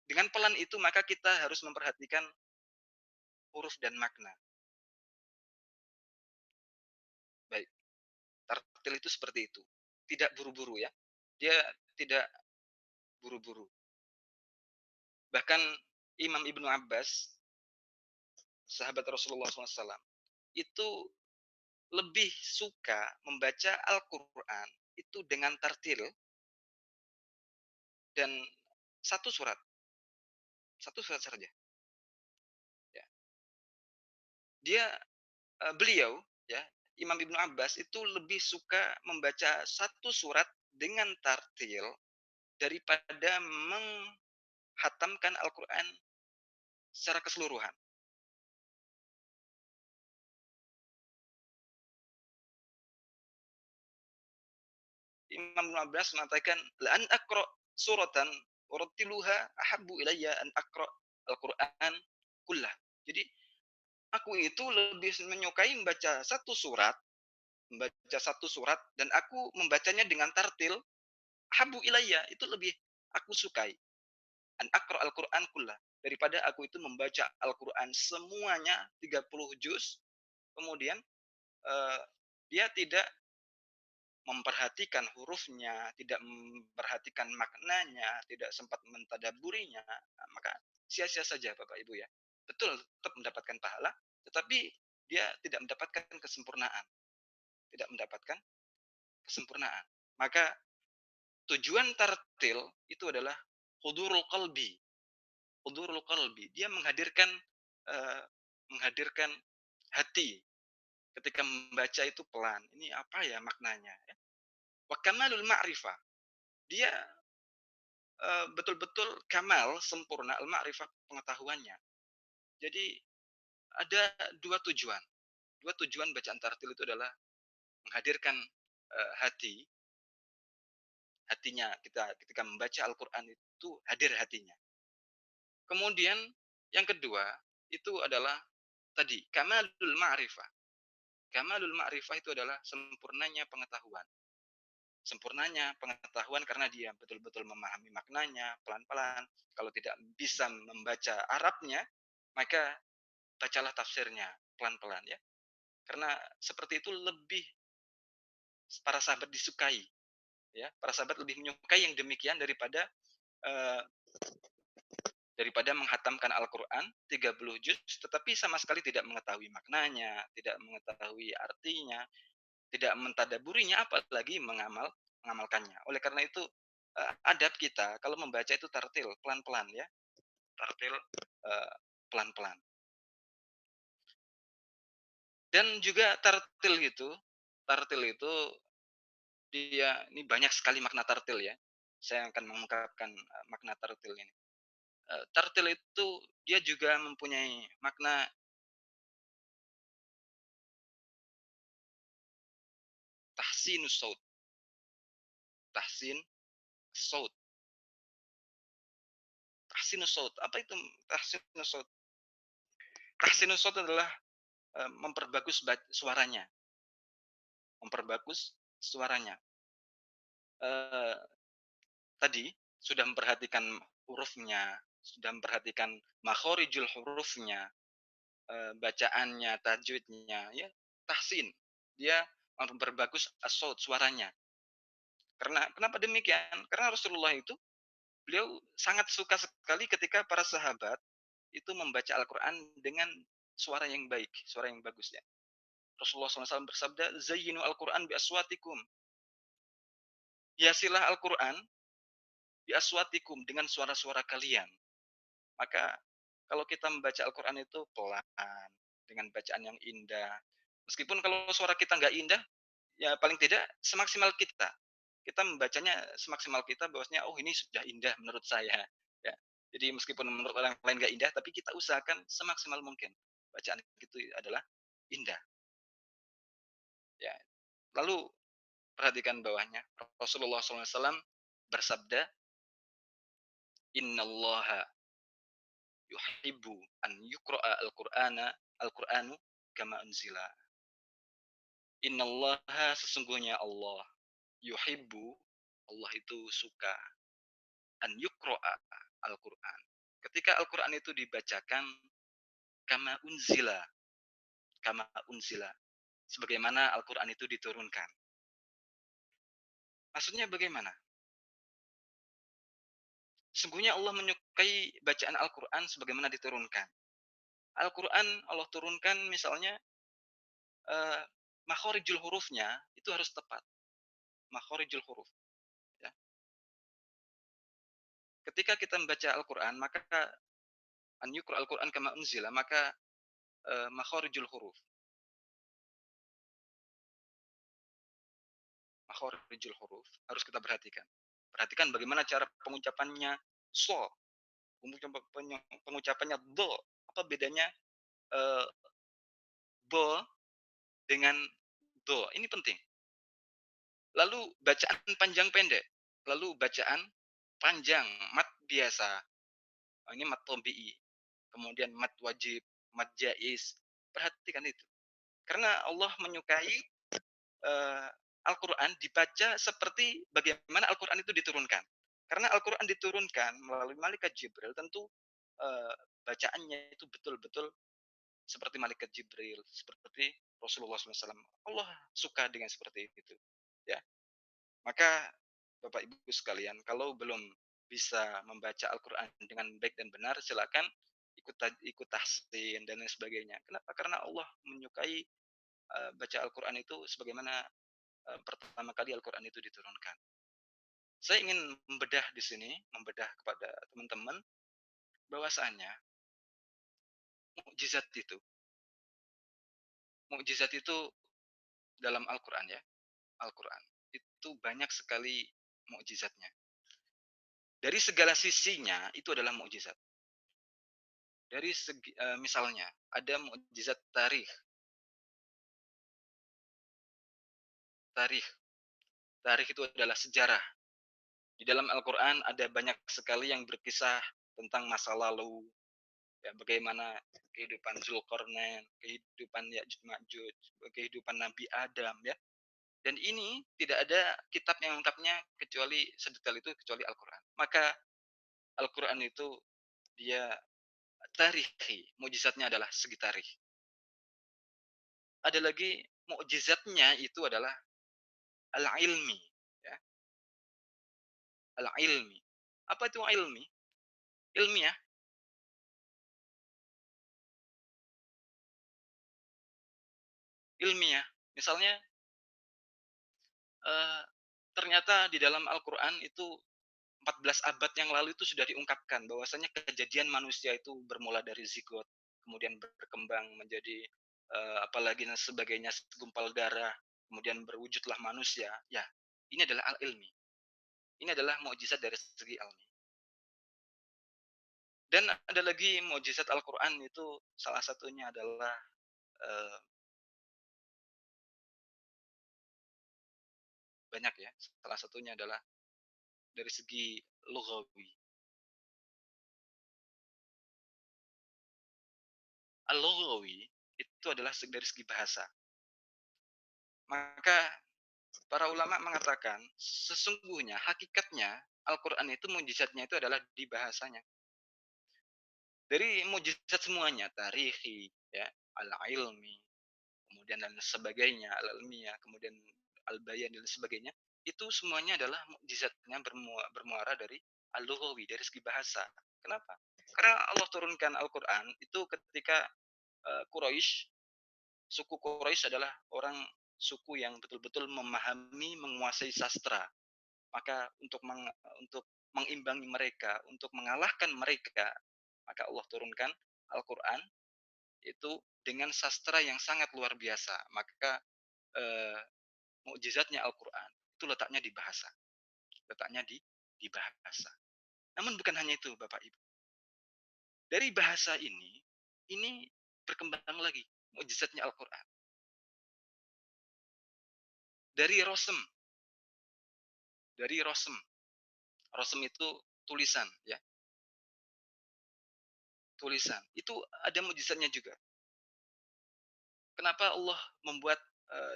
dengan pelan itu maka kita harus memperhatikan huruf dan makna. Baik. Tartil itu seperti itu. Tidak buru-buru, ya. Dia tidak buru-buru. Bahkan Imam Ibnu Abbas, sahabat Rasulullah SAW, itu lebih suka membaca Al-Quran itu dengan tartil dan satu surat, satu surat saja. Ya. Dia beliau ya, Imam Ibnu Abbas itu lebih suka membaca satu surat dengan tartil daripada menghatamkan Al-Quran secara keseluruhan. Imam Ibnu Abbas mengatakan, "La an aqra suratan urattiluha ahabbu ilayya an aqra Al-Quran kullah." Jadi aku itu lebih menyukai membaca satu surat dan aku membacanya dengan tartil, habu ilayya, itu lebih aku sukai. An aqra Al-Quran kullah, daripada aku itu membaca Al-Quran semuanya 30 juz, kemudian uh, dia tidak memperhatikan hurufnya, tidak memperhatikan maknanya, tidak sempat mentadaburinya, nah, maka sia-sia saja Bapak Ibu ya. Betul, tetap mendapatkan pahala, tetapi dia tidak mendapatkan kesempurnaan, tidak mendapatkan kesempurnaan. Maka tujuan tartil itu adalah hudurul qalbi. Hudurul qalbi, dia menghadirkan uh, menghadirkan hati ketika membaca itu pelan. Ini apa ya maknanya ya? Wa kamalul ma'rifah. Dia betul-betul kamal, sempurna al-ma'rifah pengetahuannya. Jadi ada dua tujuan. Dua tujuan bacaan tartil itu adalah menghadirkan hatinya kita ketika membaca Al-Quran itu hadir hatinya. Kemudian yang kedua itu adalah tadi kamalul ma'rifah. Kamalul ma'rifah itu adalah sempurnanya pengetahuan. Sempurnanya pengetahuan karena dia betul-betul memahami maknanya pelan-pelan. Kalau tidak bisa membaca Arabnya, maka bacalah tafsirnya pelan-pelan ya. Karena seperti itu lebih para sahabat disukai ya. Para sahabat lebih menyukai yang demikian uh, daripada menghatamkan Al-Quran 30 juz tetapi sama sekali tidak mengetahui maknanya, tidak mengetahui artinya, tidak mentadaburinya, apalagi mengamalkannya. Oleh karena itu adab kita kalau membaca itu tartil, pelan-pelan ya, tartil pelan-pelan. Dan juga tartil itu dia ini banyak sekali makna tartil ya. Saya akan mengungkapkan makna tartil ini. Tartil itu dia juga mempunyai makna tahsinus saut. Tahsin saut. Tahsinus saut. Apa itu tahsinus saut? Tahsinus saut adalah memperbagus suaranya. Memperbagus suaranya. Tadi sudah memperhatikan hurufnya, sudah memperhatikan makhorijul hurufnya, bacaannya, tajwidnya, ya, tahsin. Dia memperbagus as-saut, suaranya. Karena kenapa demikian? Karena Rasulullah itu beliau sangat suka sekali ketika para sahabat itu membaca Al-Quran dengan suara yang baik, suara yang bagus ya. Rasulullah SAW bersabda, "Zayyinu Al-Quran bi aswatikum." Hiasilah Al-Quran bi aswatikum dengan suara-suara kalian. Maka kalau kita membaca Al-Quran itu pelan, dengan bacaan yang indah. Meskipun kalau suara kita nggak indah, ya paling tidak semaksimal kita. Kita membacanya semaksimal kita bahwasanya oh ini sudah indah menurut saya. Ya. Jadi meskipun menurut orang lain nggak indah, tapi kita usahakan semaksimal mungkin. Bacaan itu adalah indah. Ya. Lalu perhatikan bawahnya. Rasulullah SAW bersabda, Innallaha yuhibbu an yukra'a al-Qur'anu kama unzila. Innallaha sesungguhnya Allah yuhibbu, Allah itu suka an yukra'a Al-Qur'an. Ketika Al-Qur'an itu dibacakan kama unzila, kama unzila, sebagaimana Al-Qur'an itu diturunkan. Maksudnya bagaimana? Sesungguhnya Allah menyukai bacaan Al-Quran sebagaimana diturunkan. Al-Quran Allah turunkan misalnya eee, makhorijul hurufnya itu harus tepat, makhorijul huruf, ya. Ketika kita membaca Al-Quran, maka an yuqra'al Quran kama unzila, maka makhorijul huruf, makhorijul huruf harus kita perhatikan. Perhatikan bagaimana cara pengucapannya so, pengucapannya do, apa bedanya eee, bo dengan do, ini penting. Lalu bacaan panjang pendek, lalu bacaan panjang, mat biasa, ini mat tabi'i, kemudian mat wajib, mat jaiz, perhatikan itu. Karena Allah menyukai, eee, Al-Quran dibaca seperti bagaimana Al-Quran itu diturunkan. Karena Al-Quran diturunkan melalui malaikat Jibril, tentu, eee, bacaannya itu betul-betul seperti malaikat Jibril, seperti Rasulullah SAW. Allah suka dengan seperti itu, ya. Maka Bapak Ibu sekalian, kalau belum bisa membaca Al-Quran dengan baik dan benar, silakan ikut tahsin dan lain sebagainya. Kenapa? Karena Allah menyukai baca Al-Quran itu sebagaimana pertama kali Al-Quran itu diturunkan. Saya ingin membedah di sini, membedah kepada teman-teman bahwasannya mukjizat itu, mukjizat itu dalam Al-Quran, ya, Al-Quran itu banyak sekali mukjizatnya. Dari segala sisinya itu adalah mukjizat. Dari segi misalnya ada mukjizat tarikh. Tarikh Tarikh itu adalah sejarah. Di dalam Al-Qur'an ada banyak sekali yang berkisah tentang masa lalu, ya, bagaimana kehidupan Zulkarnain, kehidupan Ya'juj Ma'juj, kehidupan Nabi Adam, ya. Dan ini tidak ada kitab yang lengkapnya kecuali sedetail itu kecuali Al-Qur'an. Maka Al-Qur'an itu dia tarikhi, mukjizatnya adalah segi tarikh. Ada lagi mukjizatnya itu adalah al-ilmi, ya, al-ilmi. Apa itu ilmi? Ilmiah, ilmiah. Misalnya, eee, ternyata di dalam Al-Qur'an itu 14 abad yang lalu itu sudah diungkapkan bahwasanya kejadian manusia itu bermula dari zigot, kemudian berkembang menjadi, apalagi dan sebagainya, segumpal darah, kemudian berwujudlah manusia. Ya, ini adalah al-ilmi. Ini adalah mukjizat dari segi ilmi. Dan ada lagi mukjizat Al-Qur'an itu salah satunya adalah, eee, banyak ya, salah satunya adalah dari segi lughawi. Al-lughawi itu adalah dari segi bahasa. Maka para ulama mengatakan sesungguhnya hakikatnya Al-Qur'an itu mukjizatnya itu adalah di bahasanya. Dari mukjizat semuanya, tarikhi, ya, al-ilmi, kemudian dan sebagainya, al-ilmiyah, kemudian al-bayan dan sebagainya, itu semuanya adalah mukjizatnya bermuara dari al-lughawi, dari segi bahasa. Kenapa? Karena Allah turunkan Al-Qur'an itu ketika Quraisy, suku Quraisy adalah orang suku yang betul-betul memahami, menguasai sastra. Maka untuk mengimbangi mereka, untuk mengalahkan mereka, maka Allah turunkan Al-Qur'an itu dengan sastra yang sangat luar biasa. Maka eh, mukjizatnya Al-Qur'an itu letaknya di bahasa, letaknya di bahasa. Namun bukan hanya itu, Bapak Ibu. Dari bahasa ini berkembang lagi mukjizatnya Al-Qur'an. Dari rosem, dari rosem. Rosem itu tulisan, ya, tulisan. Itu ada mukjizatnya juga. Kenapa Allah membuat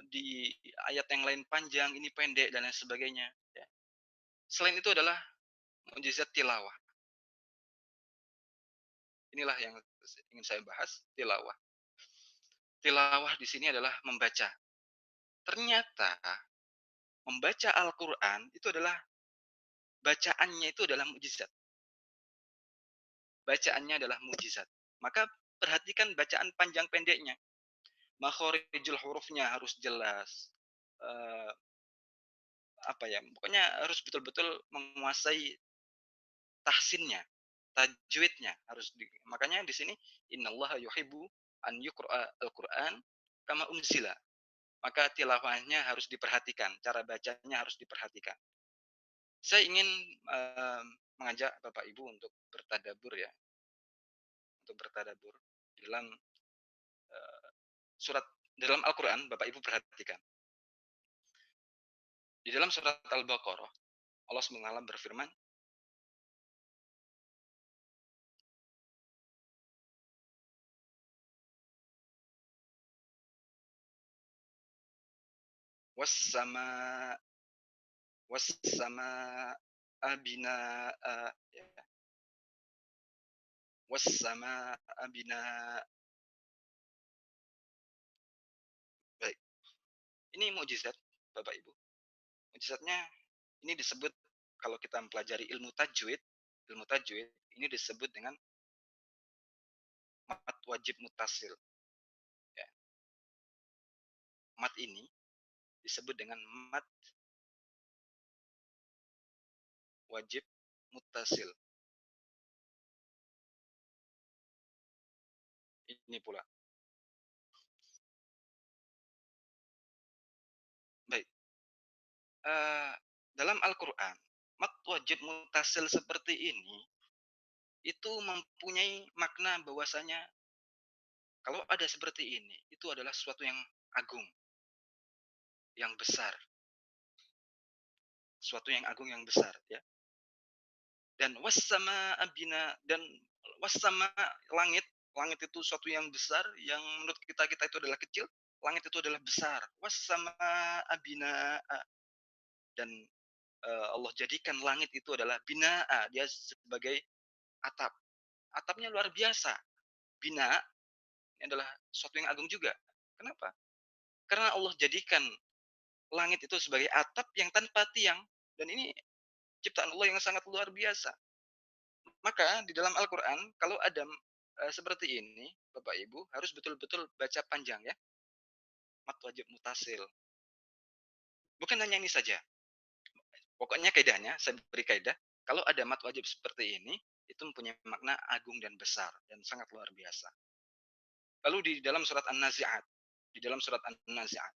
di ayat yang lain panjang, ini pendek dan lain sebagainya, ya. Selain itu adalah mukjizat tilawah. Inilah yang ingin saya bahas, tilawah. Tilawah di sini adalah membaca. Ternyata membaca Al-Qur'an itu adalah bacaannya itu adalah mukjizat. bacaannya adalah mukjizat. Maka perhatikan bacaan panjang pendeknya. Makhorijul hurufnya harus jelas. Eh, apa ya? Pokoknya harus betul-betul menguasai tahsinnya, tajwidnya makanya di sini innallaha yuhibbu an yuqra'a al-Qur'an kama unzila. Maka tilawahnya harus diperhatikan, cara bacanya harus diperhatikan. Saya ingin mengajak Bapak Ibu untuk bertadabbur ya, untuk bertadabbur dalam surat dalam Al-Qur'an. Bapak Ibu perhatikan. Di dalam surat Al-Baqarah, Allah SWT berfirman, "Was-sama was-samaa'a binaa'a," ya, "was-samaa'a binaa." Baik, ini mukjizat Bapak Ibu. Mukjizatnya ini disebut kalau kita mempelajari ilmu tajwid ini disebut dengan mat wajib mutasil. Ya. Mat ini disebut dengan mat wajib mutasil. Ini pula. Baik. Dalam Al-Quran, mat wajib mutasil seperti ini itu mempunyai makna bahwasanya kalau ada seperti ini, itu adalah sesuatu yang agung, yang besar, sesuatu yang agung yang besar, ya. Dan wassama abina dan wassama langit, langit itu sesuatu yang besar yang menurut kita itu adalah kecil, langit itu adalah besar. Wassama abina dan Allah jadikan langit itu adalah binaa, dia sebagai atap. Atapnya luar biasa. Bina ini adalah sesuatu yang agung juga. Kenapa? Karena Allah jadikan langit itu sebagai atap yang tanpa tiang dan ini ciptaan Allah yang sangat luar biasa. Maka di dalam Al-Qur'an kalau ada seperti ini, Bapak Ibu harus betul-betul baca panjang ya. Mat wajib mutasil. Bukan hanya ini saja. Pokoknya kaidahnya, saya beri kaidah, kalau ada mat wajib seperti ini, itu mempunyai makna agung dan besar dan sangat luar biasa. Lalu di dalam surat An-Nazi'at, di dalam surat An-Nazi'at,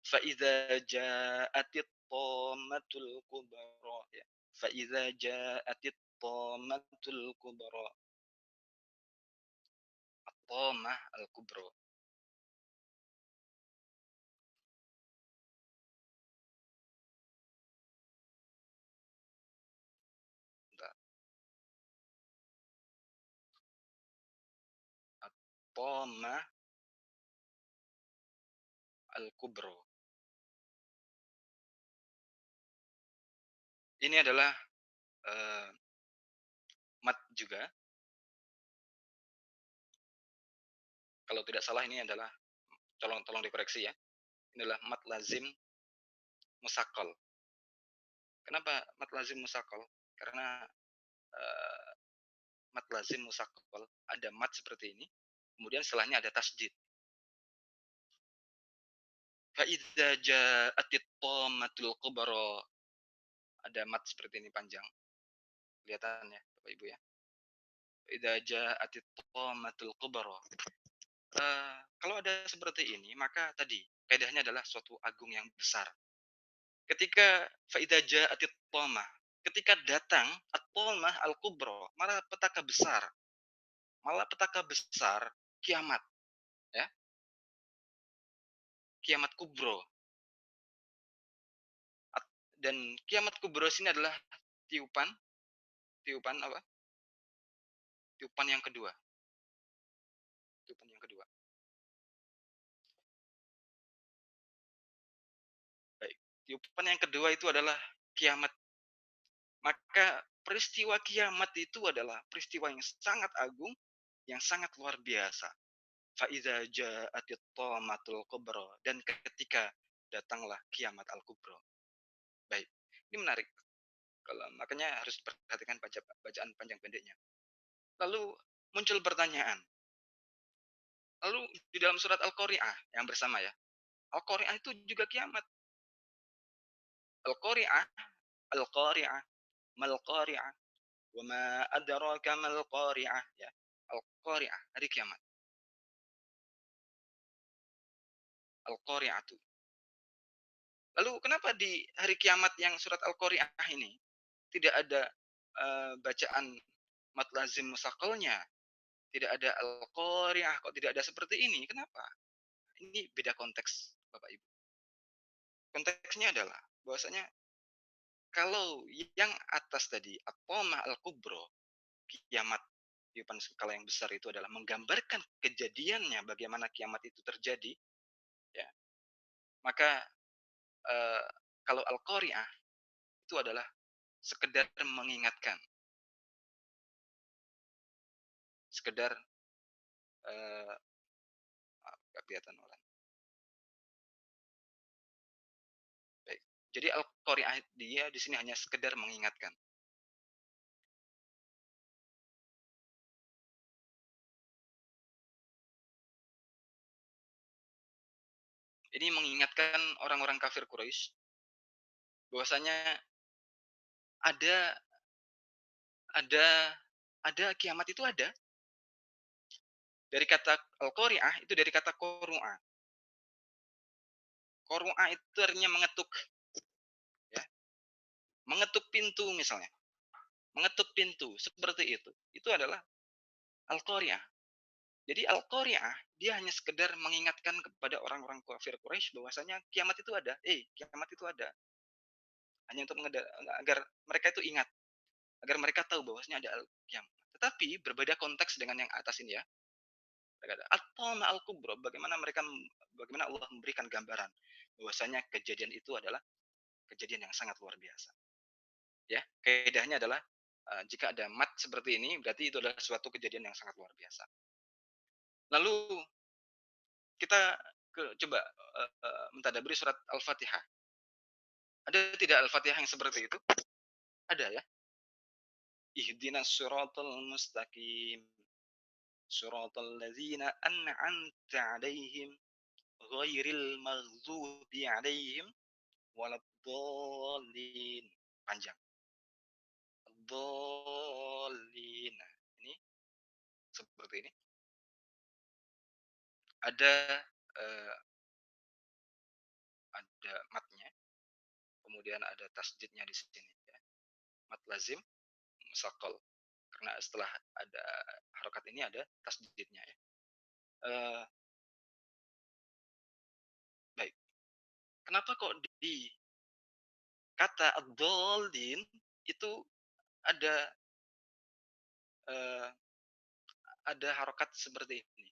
فَإِذَا جَاءَتِ الطَّامَّةُ الْكُبْرَى, ya. فَإِذَا جَاءَتِ الطَّامَّةُ الْكُبْرَى. At-Tammah al-Kubra. At-Tammah al-Kubra. Ini adalah uh, mat juga. Kalau tidak salah ini adalah, tolong dikoreksi ya. Ini adalah mat lazim musaqqal. Kenapa mat lazim musaqqal? Karena uh, mat lazim musaqqal ada mat seperti ini, kemudian setelahnya ada tasjid. Fa idza ja'atit tammatul kubra. Ada mat seperti ini panjang. Kelihatan ya, Bapak Ibu ya. Fa idza ja'atit tammatul kubra. Kalau ada seperti ini, maka tadi kaidahnya adalah suatu agung yang besar. Ketika faida ja'atit thamah, ketika datang at-thamah al-kubra, malah petaka besar kiamat, ya. Kiamat kubro. Dan kiamat kubro sini adalah tiupan, tiupan apa? Tiupan yang kedua. Tiupan yang kedua. Baik. Tiupan yang kedua itu adalah kiamat. Maka peristiwa kiamat itu adalah peristiwa yang sangat agung, yang sangat luar biasa. Faiza ja'atit tamatul kubra, dan ketika datanglah kiamat al-kubra. Baik, ini menarik. Kalau makanya harus diperhatikan bacaan panjang pendeknya. Lalu muncul pertanyaan, lalu di dalam surat Al-Qari'ah yang bersama ya, Al-Qari'ah itu juga kiamat. Al-Qari'ah, Al-Qari'ah, mal Qari'ah, wa ma adraka mal Qari'ah ya. Al-Qari'ah, hari kiamat. Al-Qari'atu. Lalu kenapa di hari kiamat yang surat Al-Qari'ah ini tidak ada bacaan mad lazim musaqqalnya, tidak ada Al-Qari'ah, kok tidak ada seperti ini? Kenapa? Ini beda konteks, Bapak Ibu. Konteksnya adalah bahwasanya kalau yang atas tadi at-Thamah al-Kubra, kiamat kehidupan skala yang besar itu adalah menggambarkan kejadiannya bagaimana kiamat itu terjadi, ya. Maka eh, kalau Al-Qari'ah itu adalah sekedar mengingatkan, sekedar eh, nggak kelihatan orang. Baik. Jadi Al-Qari'ah dia di sini hanya sekedar mengingatkan. Ini mengingatkan orang-orang kafir Quraisy bahwasanya ada ada kiamat itu ada. Dari kata Al-Qari'ah itu dari kata Qur'a. Qur'a itu artinya mengetuk, ya. Mengetuk pintu misalnya. Mengetuk pintu seperti itu. Itu adalah Al-Qari'ah. Jadi Al-Qari'ah dia hanya sekedar mengingatkan kepada orang-orang kafir Quraisy bahwasanya kiamat itu ada. Kiamat itu ada. Hanya untuk agar mereka itu ingat, agar mereka tahu bahwasanya ada kiamat. Tetapi berbeda konteks dengan yang atas ini ya. Atau al-kubra, bagaimana Allah memberikan gambaran bahwasanya kejadian itu adalah kejadian yang sangat luar biasa. Ya, kaidahnya adalah jika ada mat seperti ini berarti itu adalah suatu kejadian yang sangat luar biasa. Lalu kita coba mentadaburi surat Al-Fatihah. Ada tidak Al-Fatihah yang seperti itu? Ada ya. Ihdinas siratal mustaqim. Siratal ladzina an'amta 'alaihim ghairil maghdubi 'alaihim waladdallin. Panjang. Dzallin. Nah, ini seperti ini. Ada eh, ada matnya, kemudian ada tasdidnya di sini ya. Mat lazim musaqqal. Karena setelah ada harokat ini ada tasdidnya ya. Eh, baik. Kenapa kok di kata ad-dhallin itu ada eh, ada harokat seperti ini?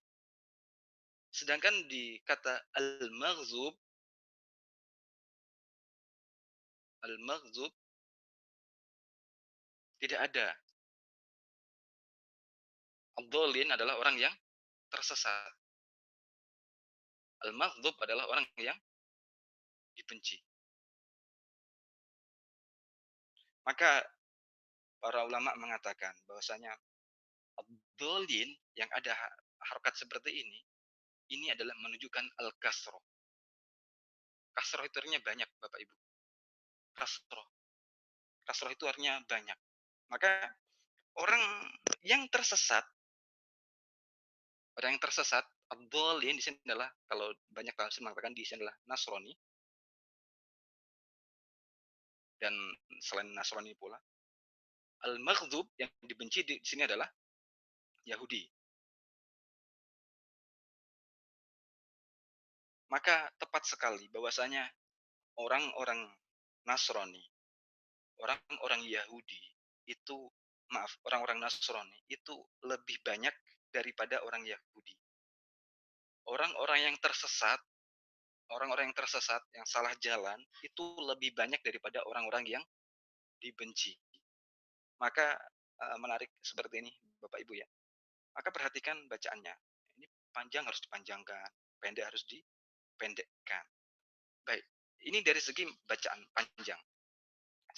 Sedangkan di kata al-maghdub tidak ada. Ad-dhallin adalah orang yang tersesat. Al-maghdub adalah orang yang dibenci. Maka para ulama mengatakan bahwasanya ad-dhalin yang ada harokat seperti ini adalah menunjukkan al-kasroh. Kasroh itu artinya banyak, Bapak Ibu. Kasroh. Kasroh itu artinya banyak. Maka orang yang tersesat, ad-dhalin di sini adalah, kalau banyak tafsir mengatakan di sini adalah Nasrani, dan selain Nasrani pula, al-maghdub yang dibenci di sini adalah Yahudi. Maka tepat sekali bahwasanya orang-orang Nasrani, orang-orang Yahudi itu, maaf, orang-orang Nasrani itu lebih banyak daripada orang Yahudi. Orang-orang yang tersesat, yang salah jalan itu lebih banyak daripada orang-orang yang dibenci. Maka menarik seperti ini, Bapak Ibu ya. Maka perhatikan bacaannya. Ini panjang harus dipanjangkan, pendek harus dipendekkan. Baik, ini dari segi bacaan panjang.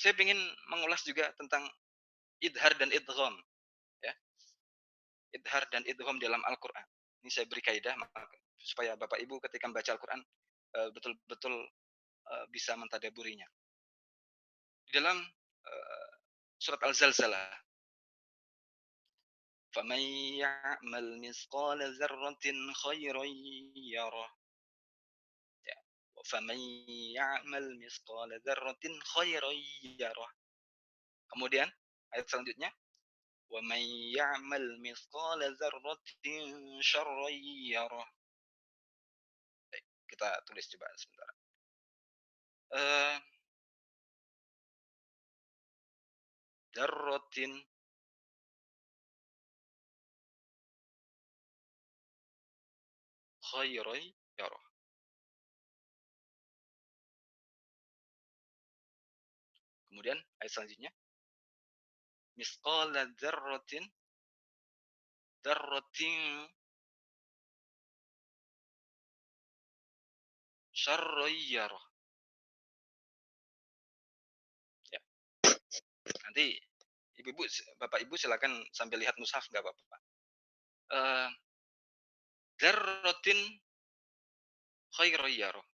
Saya ingin mengulas juga tentang idhar dan idgham, ya. Idhar dan idgham dalam Al-Qur'an. Ini saya beri kaidah supaya Bapak Ibu ketika membaca Al-Qur'an betul-betul bisa mentadaburinya. Di dalam surat Al-Zalzalah, "Faman ya'mal mithqala dzarratin khairan yarah." Ya. "Faman ya'mal mithqala dzarratin khairan yarah." Kemudian ayat selanjutnya, "Wa man ya'mal mithqala dzarratin syarran yarah." Baik, kita tulis coba sebentar. Eh, Dzarratin khairan yarah. Kemudian ayat selanjutnya, misqala dzarratin syarran yarah. Ya, nanti ibu-ibu, bapak ibu silakan sambil lihat mushaf nggak apa-apa. Eh, Dzarratin khairan yarah.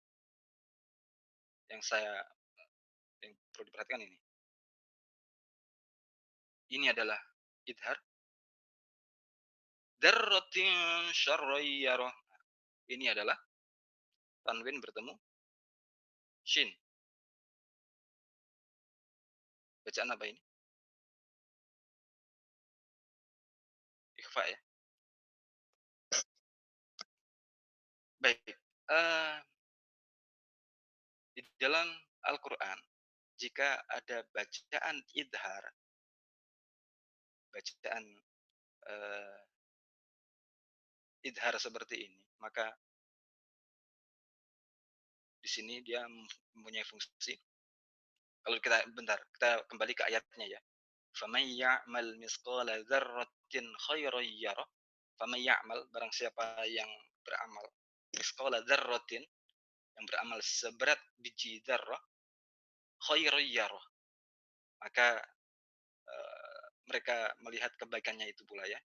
Yang yang perlu diperhatikan ini. Ini adalah idhar. Dzarratin syarran yarah. Ini adalah tanwin bertemu shin. Bacaan apa ini? Ikhfa ya. Baik. Eh, di dalam Al-Qur'an jika ada bacaan idhar, bacaan eh, idhar seperti ini, maka di sini dia mempunyai fungsi. Kalau kita kembali ke ayatnya ya. Faman ya'mal misqala dzarratin khairan yarah. Faman ya'mal, barang siapa yang beramal misqala dzarratin, yang beramal seberat biji dzarrah, khairan yarah, maka mereka melihat kebaikannya itu pula ya.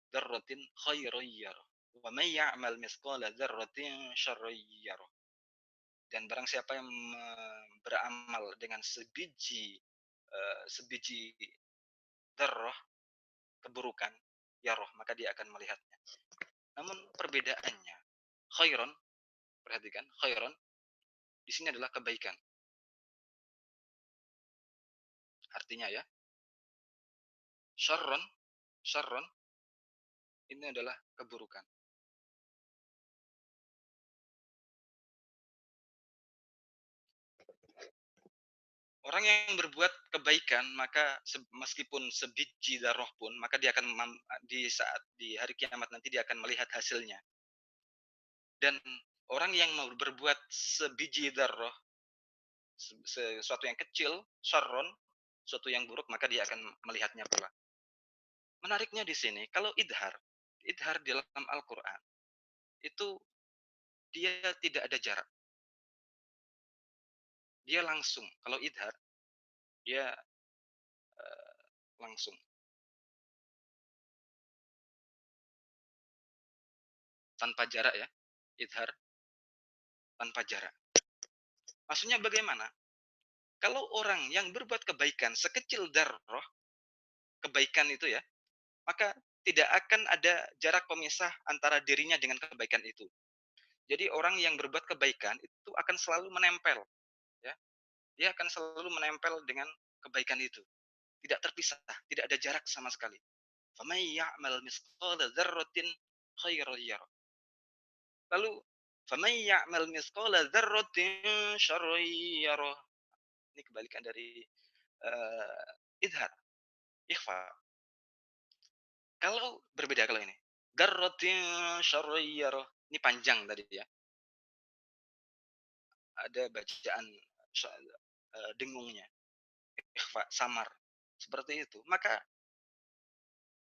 Dzarratin khairan yarah. Wa man ya'mal misqala dzarratin syarran yarah. Dan barang siapa yang beramal dengan sebiji dzarrah keburukan, yarah, maka dia akan melihatnya. Namun perbedaannya, khairon, perhatikan, khairon di sini adalah kebaikan. Artinya ya, syarron, syarron ini adalah keburukan. Orang yang berbuat kebaikan, maka meskipun sebiji darah pun, maka dia akan di hari kiamat nanti dia akan melihat hasilnya. Dan orang yang mau berbuat sebiji darah, sesuatu yang kecil, syarron, sesuatu yang buruk, maka dia akan melihatnya pula. Menariknya di sini, kalau idhar di dalam Al-Quran, itu dia tidak ada jarak. Dia langsung. Kalau idhar, dia langsung. Tanpa jarak ya. Idhar tanpa jarak. Maksudnya bagaimana? Kalau orang yang berbuat kebaikan sekecil darah, kebaikan itu ya, maka tidak akan ada jarak pemisah antara dirinya dengan kebaikan itu. Jadi orang yang berbuat kebaikan itu akan selalu menempel, ya. Dia akan selalu menempel dengan kebaikan itu. Tidak terpisah, tidak ada jarak sama sekali. فَمَن يَعْمَلْ مِثْقَالَ ذَرَّةٍ خَيْرًا يَرَهُ. Lalu فَمَن يَعْمَلْ مِثْقَالَ ذَرَّةٍ شَرًّا يَرَهُ. Ini kebalikan dari idhar, ikhfa. Kalau berbeda kalau ini. Dzarratin syarran yarah. Ini panjang tadi ya. Ada bacaan dengungnya. Ikhfa, samar. Seperti itu. Maka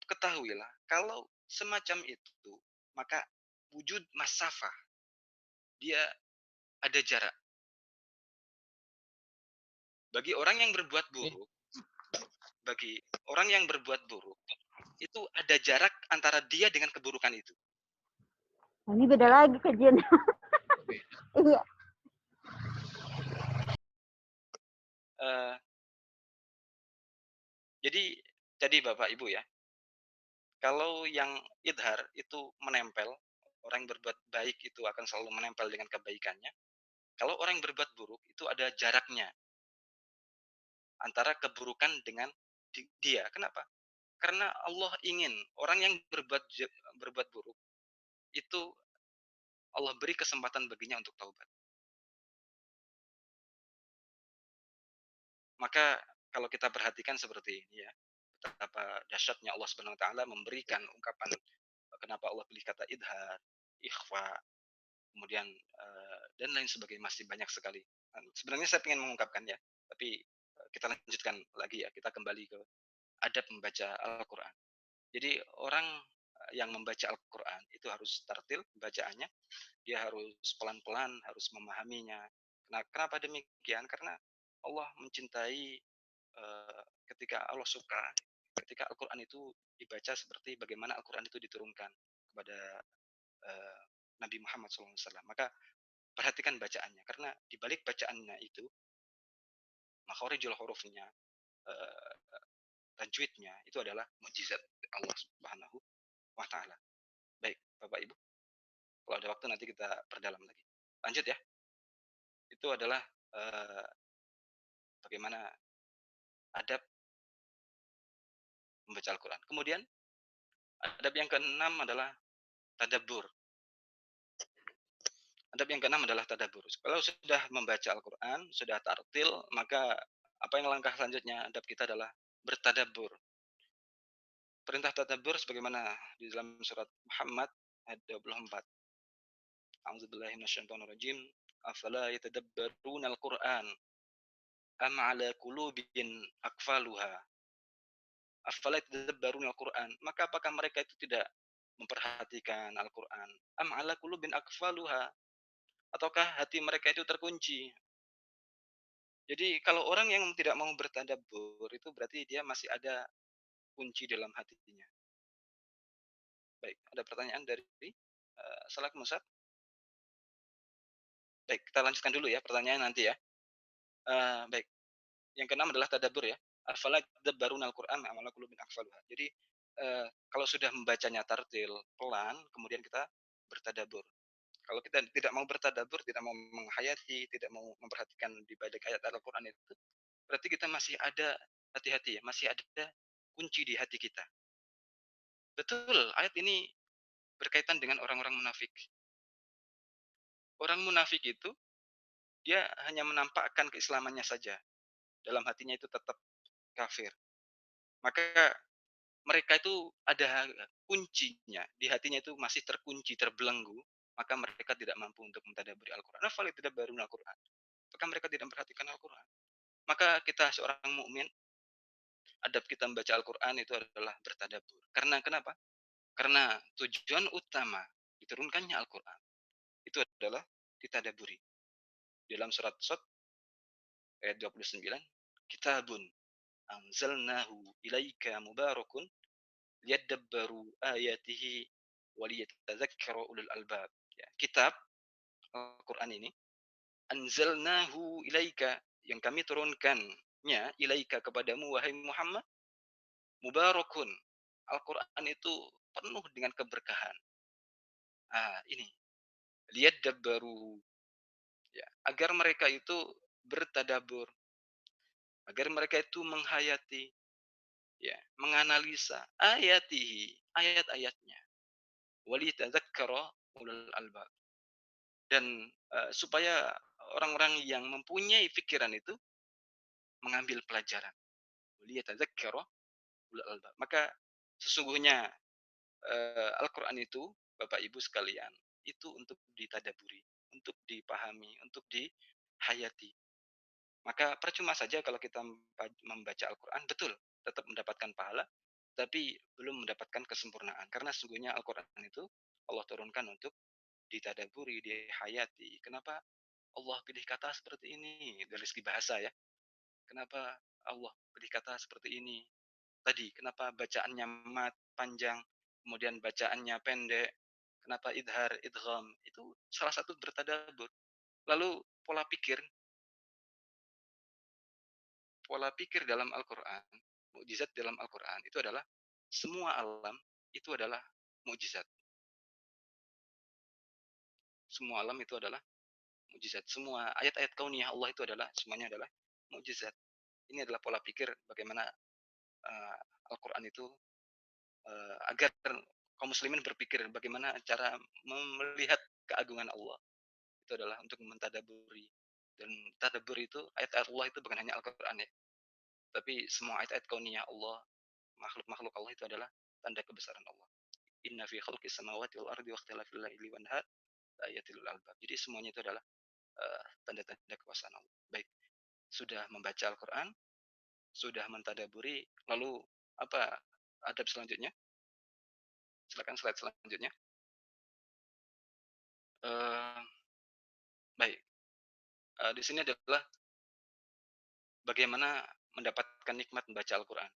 ketahuilah kalau semacam itu, maka wujud masafah, dia ada jarak. Bagi orang yang berbuat
Iya.
buruk, bagi orang yang berbuat buruk, itu ada jarak antara dia dengan keburukan itu.
Nah, ini beda
Baik.
lagi kajian. Iya.
Uh, jadi Bapak Ibu ya, kalau yang idhar itu menempel, orang yang berbuat baik itu akan selalu menempel dengan kebaikannya. Kalau orang yang berbuat buruk itu ada jaraknya antara keburukan dengan dia. Kenapa? Karena Allah ingin orang yang berbuat buruk itu Allah beri kesempatan baginya untuk taubat. Maka kalau kita perhatikan seperti ini ya, betapa dahsyatnya Allah Subhanahu wa taala memberikan ungkapan kenapa Allah pilih kata idhar, ikhfa, kemudian dan lain sebagainya, masih banyak sekali. Sebenarnya saya ingin mengungkapkan ya, tapi kita lanjutkan lagi ya, kita kembali ke adab membaca Al-Qur'an. Jadi orang yang membaca Al-Qur'an itu harus tartil bacaannya, dia harus pelan-pelan, harus memahaminya. Nah, kenapa demikian? Karena Allah mencintai ketika Allah suka ketika Al-Qur'an itu dibaca seperti bagaimana Al-Qur'an itu diturunkan kepada uh, Nabi Muhammad SAW. Maka perhatikan bacaannya, karena di balik bacaannya itu, makhorijul hurufnya, uh, tajwidnya, itu adalah mukjizat Allah Subhanahu wa Ta'ala. Baik, Bapak Ibu, kalau ada waktu nanti kita perdalam lagi. Lanjut ya. Itu adalah bagaimana adab membaca Al-Quran. Kemudian adab yang keenam adalah tadabbur. Adab yang keenam adalah tadabbur. Kalau sudah membaca Al-Quran, sudah tartil, maka apa yang langkah selanjutnya? Adab kita adalah bertadabbur. Perintah tadabbur sebagaimana di dalam surat Muhammad ayat 24. A'udzubillahi minasyaitonirrajim. Afala yatadabbaruna al-Qur'an am 'ala qulubin aqfaluha. Afala yatadabbaruna al-Qur'an. Maka apakah mereka itu tidak memperhatikan Al-Qur'an? Am 'ala qulubin aqfaluha. Ataukah hati mereka itu terkunci? Jadi kalau orang yang tidak mau bertadabbur itu berarti dia masih ada kunci dalam hatinya. Baik, ada pertanyaan dari Salak Musab? Baik, kita lanjutkan dulu ya pertanyaan nanti ya. Baik, yang keenam adalah tadabbur ya. Afala tadabbaruna al-Qur'an am ala qulubin aqfaluha. Jadi kalau sudah membacanya tartil, pelan, kemudian kita bertadabbur. Kalau kita tidak mau bertadabbur, tidak mau menghayati, tidak mau memperhatikan di balik ayat Al-Qur'an itu, berarti kita masih ada hati-hati ya, masih ada kunci di hati kita. Betul, ayat ini berkaitan dengan orang-orang munafik. Orang munafik itu dia hanya menampakkan keislamannya saja. Dalam hatinya itu tetap kafir. Maka mereka itu ada kuncinya, di hatinya itu masih terkunci, terbelenggu, maka mereka tidak mampu untuk mentadabburi Al-Qur'an. Afala yatadabbaruna Al-Qur'an. Apakah mereka tidak memperhatikan Al-Qur'an? Maka kita seorang mukmin, adab kita membaca Al-Qur'an itu adalah bertadabbur. Karena kenapa? Karena tujuan utama diturunkannya Al-Qur'an itu adalah ditadaburi. Dalam surat Shad ayat 29, kitabun anzalnahu ilaika mubarakun liyadabbaru ayatihi waliyatadzakkaru ulul albab. Ya, kitab Al-Qur'an ini anzalnahu ilaika, yang kami turunkannya ilaika kepadamu wahai Muhammad, mubarakun. Al-Qur'an itu penuh dengan keberkahan. Ini liyadabbaru, ya, agar mereka itu bertadabur, agar mereka itu menghayati, ya, menganalisa ayatihi, ayat-ayatnya, walitadzakkara ulul albab, dan supaya orang-orang yang mempunyai pikiran itu mengambil pelajaran, walitadzakkara ulul albab. Maka sesungguhnya Al-Qur'an itu Bapak Ibu sekalian itu untuk ditadaburi, untuk dipahami, untuk dihayati. Maka percuma saja kalau kita membaca Al-Quran, betul, tetap mendapatkan pahala, tapi belum mendapatkan kesempurnaan. Karena sesungguhnya Al-Quran itu Allah turunkan untuk ditadaburi, dihayati. Kenapa Allah pilih kata seperti ini dari segi bahasa ya? Kenapa Allah berkata seperti ini? Tadi, kenapa bacaannya panjang, kemudian bacaannya pendek, kenapa idhar, idgham, itu salah satu bertadabbur. Lalu pola pikir dalam Al-Qur'an, mukjizat dalam Al-Qur'an itu adalah semua alam itu adalah mukjizat. Semua alam itu adalah mukjizat. Semua ayat-ayat kauniyah Allah itu adalah semuanya adalah mukjizat. Ini adalah pola pikir bagaimana uh, Al-Qur'an itu agar kaum muslimin berpikir bagaimana cara melihat keagungan Allah. Itu adalah untuk mentadaburi. Dan tadabbur itu ayat-ayat Allah itu bukan hanya Al-Qur'an ya, tapi semua ayat-ayat kauniyah Allah, makhluk-makhluk Allah itu adalah tanda kebesaran Allah. Inna fi khalqis samawati wal ardi wa ikhtilafil laili wan nahar ayatil albab. Jadi semuanya itu adalah tanda-tanda kekuasaan Allah. Baik, sudah membaca Al-Qur'an, sudah mentadaburi, lalu apa adab selanjutnya? Silakan slide selanjutnya. Uh, baik, di sini adalah bagaimana mendapatkan nikmat membaca Al-Qur'an.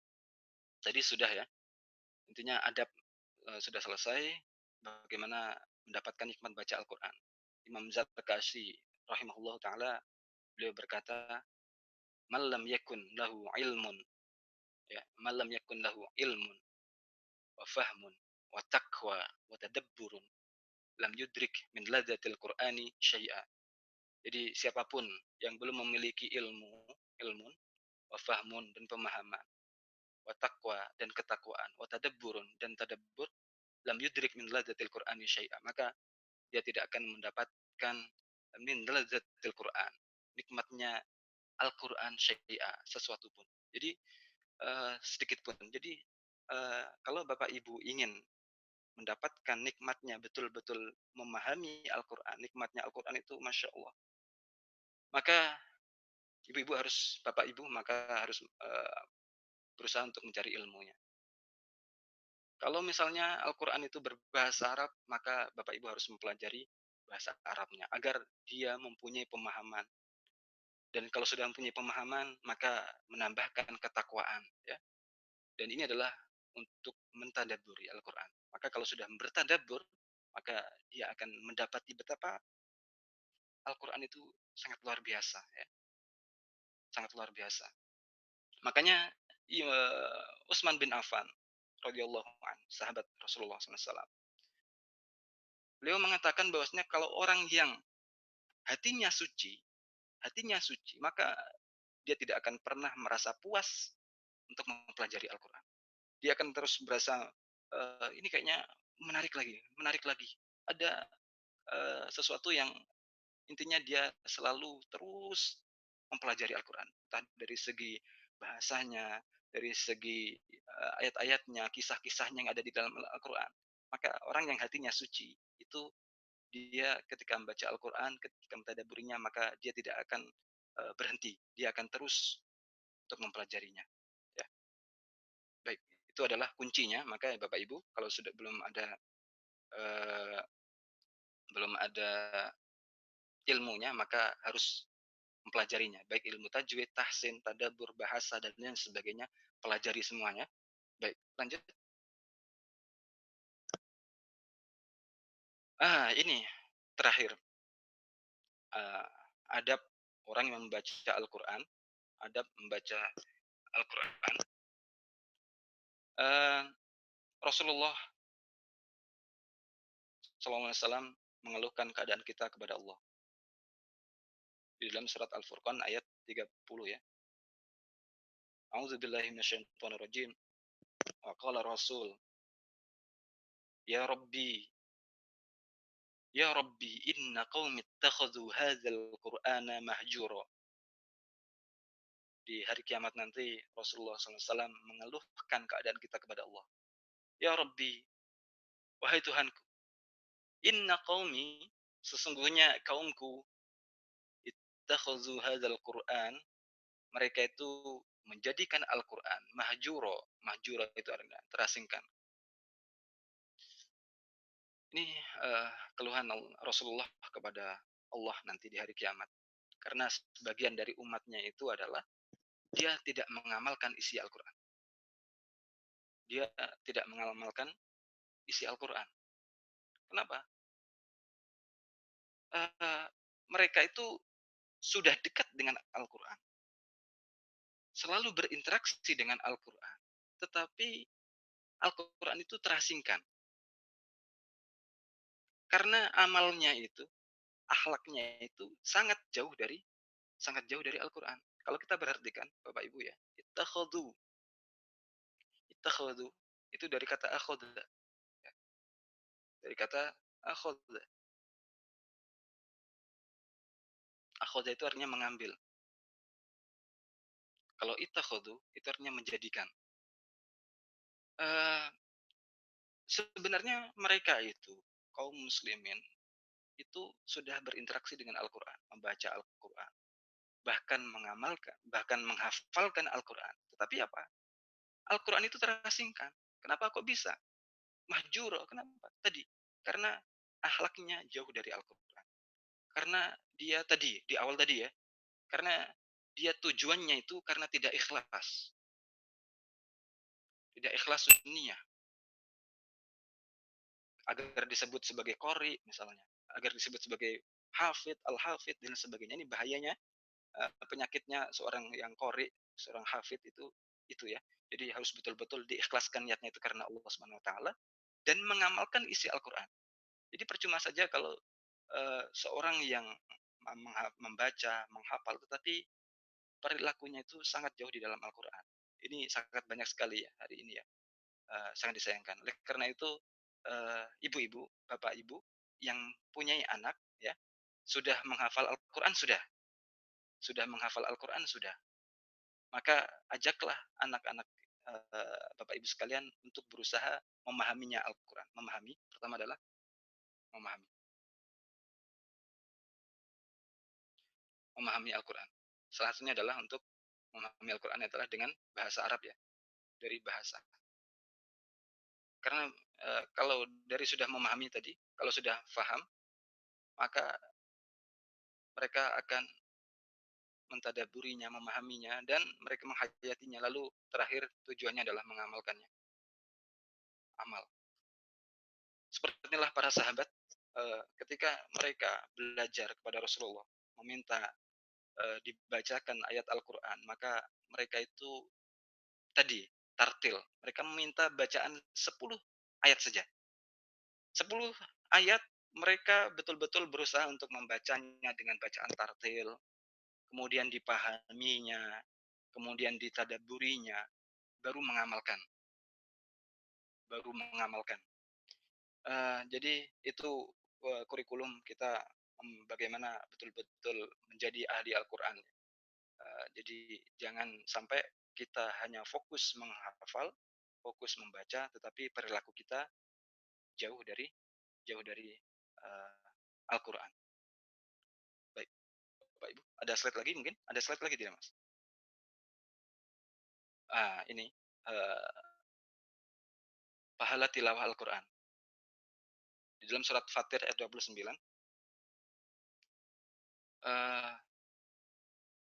Tadi sudah ya, intinya adab sudah selesai, bagaimana mendapatkan nikmat baca Al-Qur'an. Imam Zarkashi rahimahullah taala beliau berkata, "Man lam yakun lahu ilmun." Ya, "Man lam yakun lahu ilmun wa fahmun wa taqwa wa tadabburun lam yudrik min ladzatil Qur'ani syai'a." Jadi siapapun yang belum memiliki ilmu, wa fahmun dan pemahaman, wa taqwa dan ketakwaan, wa tadabburun dan tadabbur, lam yudrik min ladzatil Qur'ani syai'a, maka dia tidak akan mendapatkan min ladzatil Qur'an, nikmatnya Al-Qur'an syai'a, sesuatu pun. Jadi sedikit pun. Jadi kalau Bapak Ibu ingin mendapatkan nikmatnya betul-betul memahami Al-Qur'an, nikmatnya Al-Qur'an itu Masya Allah. Maka ibu-ibu harus, Bapak Ibu maka harus berusaha untuk mencari ilmunya. Kalau misalnya Al-Qur'an itu berbahasa Arab, maka Bapak Ibu harus mempelajari bahasa Arabnya agar dia mempunyai pemahaman. Dan kalau sudah mempunyai pemahaman, maka menambahkan ketakwaan ya. Dan ini adalah untuk mentadabburi Al-Qur'an. Maka kalau sudah bertadabbur, maka dia akan mendapati betapa Al-Qur'an itu sangat luar biasa ya, sangat luar biasa. Makanya Utsman bin Affan radhiyallahu an, sahabat Rasulullah SAW. Beliau mengatakan bahwasanya kalau orang yang hatinya suci, maka dia tidak akan pernah merasa puas untuk mempelajari Al-Qur'an. Dia akan terus berasa ini kayaknya menarik lagi. Ada sesuatu yang intinya dia selalu terus mempelajari Al-Qur'an. Entah dari segi bahasanya, dari segi ayat-ayatnya, kisah-kisahnya yang ada di dalam Al-Qur'an. Maka orang yang hatinya suci itu dia ketika membaca Al-Qur'an, ketika mentadabburinya, maka dia tidak akan berhenti. Dia akan terus untuk mempelajarinya. Ya, baik. Itu adalah kuncinya. Maka ya Bapak Ibu, kalau sudah eh, belum ada ilmunya, maka harus mempelajarinya. Baik ilmu tajwid, tahsin, tadabbur, bahasa, dan lain sebagainya. Pelajari semuanya. Baik, lanjut. Ini terakhir. Uh, adab orang yang membaca Al-Quran. Adab membaca Al-Quran. Uh, Rasulullah SAW mengeluhkan keadaan kita kepada Allah. Di dalam surat Al-Furqan ayat 30 ya. A'udzubillahi minasyaitonirrajim. Wa qala Rasul, "Ya Rabbi, ya Rabbi, inna qaumi ittakhadhu hadzal Qur'ana mahjura." Di hari kiamat nanti Rasulullah SAW mengeluhkan keadaan kita kepada Allah. Ya Rabbi, wahai Tuhanku, inna qaumi, sesungguhnya kaumku, ittakhadhu hadzal Qur'an, mereka itu menjadikan Al-Qur'an mahjura. Mahjura itu artinya terasingkan. Ini keluhan Rasulullah kepada Allah nanti di hari kiamat. Karena sebagian dari umatnya itu adalah dia tidak mengamalkan isi Al-Quran. Dia tidak mengamalkan isi Al-Quran. Kenapa? Mereka itu sudah dekat dengan Al-Quran, selalu berinteraksi dengan Al-Quran, tetapi Al-Quran itu terasingkan. Karena amalnya itu, akhlaknya itu sangat jauh dari Al-Quran. Kalau kita perhatikan, Bapak Ibu ya, ittakhadhu, ittakhadhu itu dari kata akhadha, ya, dari kata akhadha. Akhadha itu artinya mengambil. Kalau ittakhadhu itu artinya menjadikan. Eh, Sebenarnya mereka itu kaum muslimin itu sudah berinteraksi dengan Al-Quran, membaca Al-Quran, bahkan mengamalkan, bahkan menghafalkan Al-Quran. Tetapi apa? Al-Quran itu terasingkan. Kenapa kok bisa? Mahjuro, kenapa? Tadi, karena akhlaknya jauh dari Al-Quran. Karena dia tadi, di awal tadi ya, karena dia tujuannya itu karena tidak ikhlas. Tidak ikhlas sunniyah. Agar disebut sebagai qori misalnya. Agar disebut sebagai hafid, al-hafid, dan sebagainya. Ini bahayanya penyakitnya seorang yang qori, seorang hafid itu ya. Jadi harus betul-betul diikhlaskan niatnya itu karena Allah Subhanahu wa taala dan mengamalkan isi Al-Qur'an. Jadi percuma saja kalau seorang yang membaca, menghafal tetapi perilakunya itu sangat jauh di dalam Al-Qur'an. Ini sangat banyak sekali ya hari ini ya. Sangat disayangkan. Oleh karena itu ibu-ibu, bapak ibu yang punya anak ya, sudah menghafal Al-Qur'an sudah menghafal Al-Qur'an sudah. Maka ajaklah anak-anak Bapak Ibu sekalian untuk berusaha memahaminya Al-Quran. Memahami, pertama adalah memahami. Memahami Al-Quran. Salah satunya adalah untuk memahami Al-Quran adalah dengan bahasa Arab ya. Dari bahasa. Karena kalau dari sudah memahami tadi, kalau sudah faham, maka mereka akan mentadaburinya, memahaminya, dan mereka menghayatinya. Lalu terakhir tujuannya adalah mengamalkannya. Amal. Seperti inilah para sahabat ketika mereka belajar kepada Rasulullah, meminta dibacakan ayat Al-Quran, maka mereka itu tadi tartil. Mereka meminta bacaan 10 ayat saja. 10 ayat mereka betul-betul berusaha untuk membacanya dengan bacaan tartil, kemudian dipahaminya, kemudian ditadaburinya, baru mengamalkan. Baru mengamalkan. Jadi itu kurikulum kita bagaimana betul-betul menjadi ahli Al-Quran. Jadi jangan sampai kita hanya fokus menghafal, fokus membaca, tetapi perilaku kita jauh dari Al-Quran. Baik, Bapak Ibu, ada slide lagi mungkin? Ada slide lagi tidak, Mas? Ini uh, pahala tilawah Al-Quran. Di dalam surat Fatir ayat 29,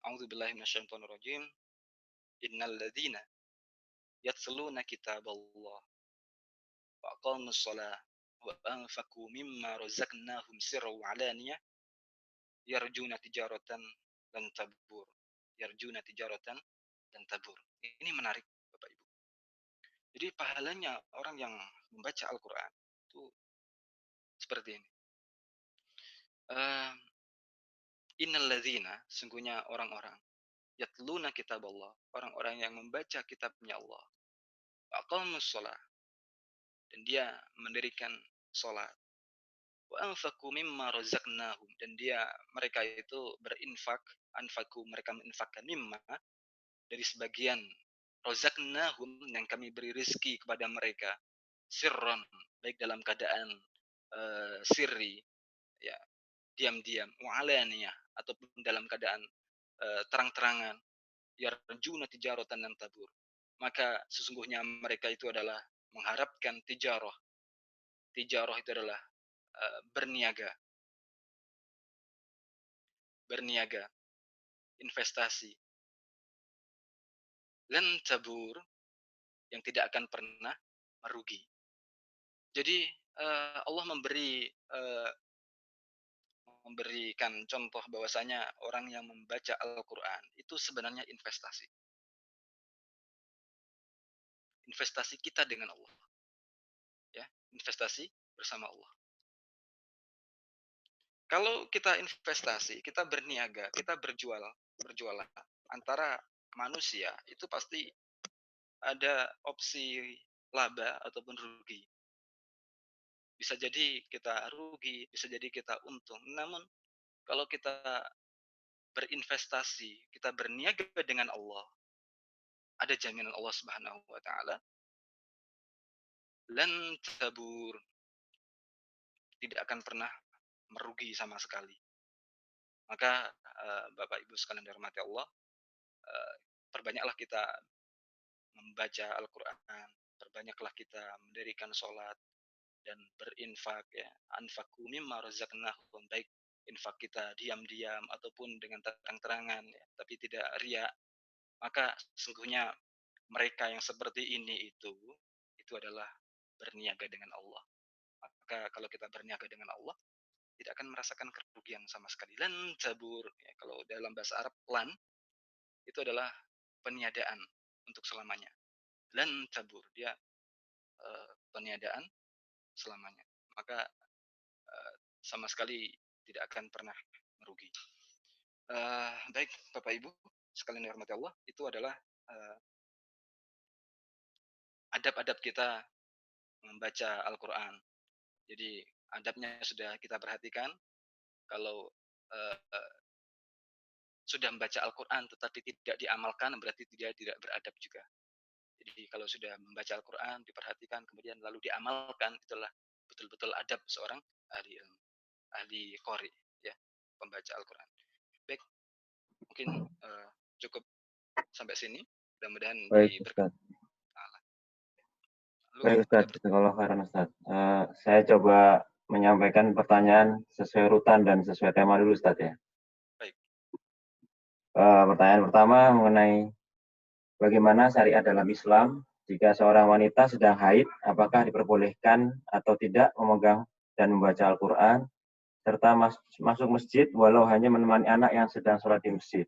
A'udzubillahi minasyaitonirrajim. Innal ladzina yatluna kitaballah wa aqamus shalah wa anfaqu mimma razaqnahum sirran wa alaniyah yarjuna tijaratan dan tabur. Yarjuna tijaratan dan tabur. Ini menarik Bapak Ibu. Jadi pahalanya orang yang membaca Al-Quran itu seperti ini. Innalladzina, sungguhnya orang-orang yatluna kitab Allah, orang-orang yang membaca kitabnya Allah. Aqamus shalah, dan dia mendirikan salat. Wa anfaqu mimma razaqnahum, dan mereka itu berinfak, anfaku mereka menginfakkan mimma dari sebagian razaqnahum yang kami beri rezeki kepada mereka sirron, baik dalam keadaan sirri ya, diam-diam, wa alaniyah, ataupun dalam keadaan terang-terangan, yarjuna tijaratan dan tabur. Maka sesungguhnya mereka itu adalah mengharapkan tijarah. Tijarah itu adalah berniaga, berniaga, investasi. lan tabur, yang tidak akan pernah merugi. Jadi, Allah memberikan contoh bahwasanya orang yang membaca Al-Qur'an itu sebenarnya investasi. Investasi kita dengan Allah, ya, investasi bersama Allah. Kalau kita investasi, kita berniaga, kita berjualan antara manusia, itu pasti ada opsi laba ataupun rugi. Bisa jadi kita rugi, bisa jadi kita untung. Namun kalau kita berinvestasi, kita berniaga dengan Allah, ada jaminan Allah Subhanahu wa taala, lan tabur, tidak akan pernah merugi sama sekali. Maka Bapak Ibu sekalian dirahmati Allah, eee, perbanyaklah kita membaca Al-Qur'an, perbanyaklah kita mendirikan sholat dan berinfak ya. Anfaku mimma razaqnahum, baik infak kita diam-diam ataupun dengan terang-terangan ya, tapi tidak riya. Maka sesungguhnya mereka yang seperti ini itu adalah berniaga dengan Allah. Maka kalau kita berniaga dengan Allah, tidak akan merasakan kerugian sama sekali. Lan jabur, ya, kalau dalam bahasa Arab lan itu adalah peniadaan untuk selamanya. Lan jabur, dia peniadaan selamanya. Maka sama sekali tidak akan pernah merugi. Baik Bapak Ibu sekalian yang dirahmati Allah, itu adalah adab-adab kita membaca Al-Qur'an. Jadi adabnya sudah kita perhatikan. Kalau sudah membaca Al-Qur'an tetapi tidak diamalkan, berarti dia tidak beradab juga. Jadi kalau sudah membaca Al-Qur'an, diperhatikan, kemudian lalu diamalkan, itulah betul-betul adab seorang ahli ilmu, ahli qori, ya, pembaca Al-Qur'an. Baik, mungkin cukup sampai sini. Mudah-mudahan
Baik,
diberkahi
Ustaz.
Allah. Lalu
Baik,
ada
Ustaz. Jazakallahu khairan, Ustaz. Saya coba menyampaikan pertanyaan sesuai urutan dan sesuai tema dulu, Ustaz ya.
baik.
Pertanyaan pertama mengenai bagaimana syariat dalam Islam jika seorang wanita sedang haid, apakah diperbolehkan atau tidak memegang dan membaca Al-Quran, serta masuk masjid walau hanya menemani anak yang sedang sholat di masjid.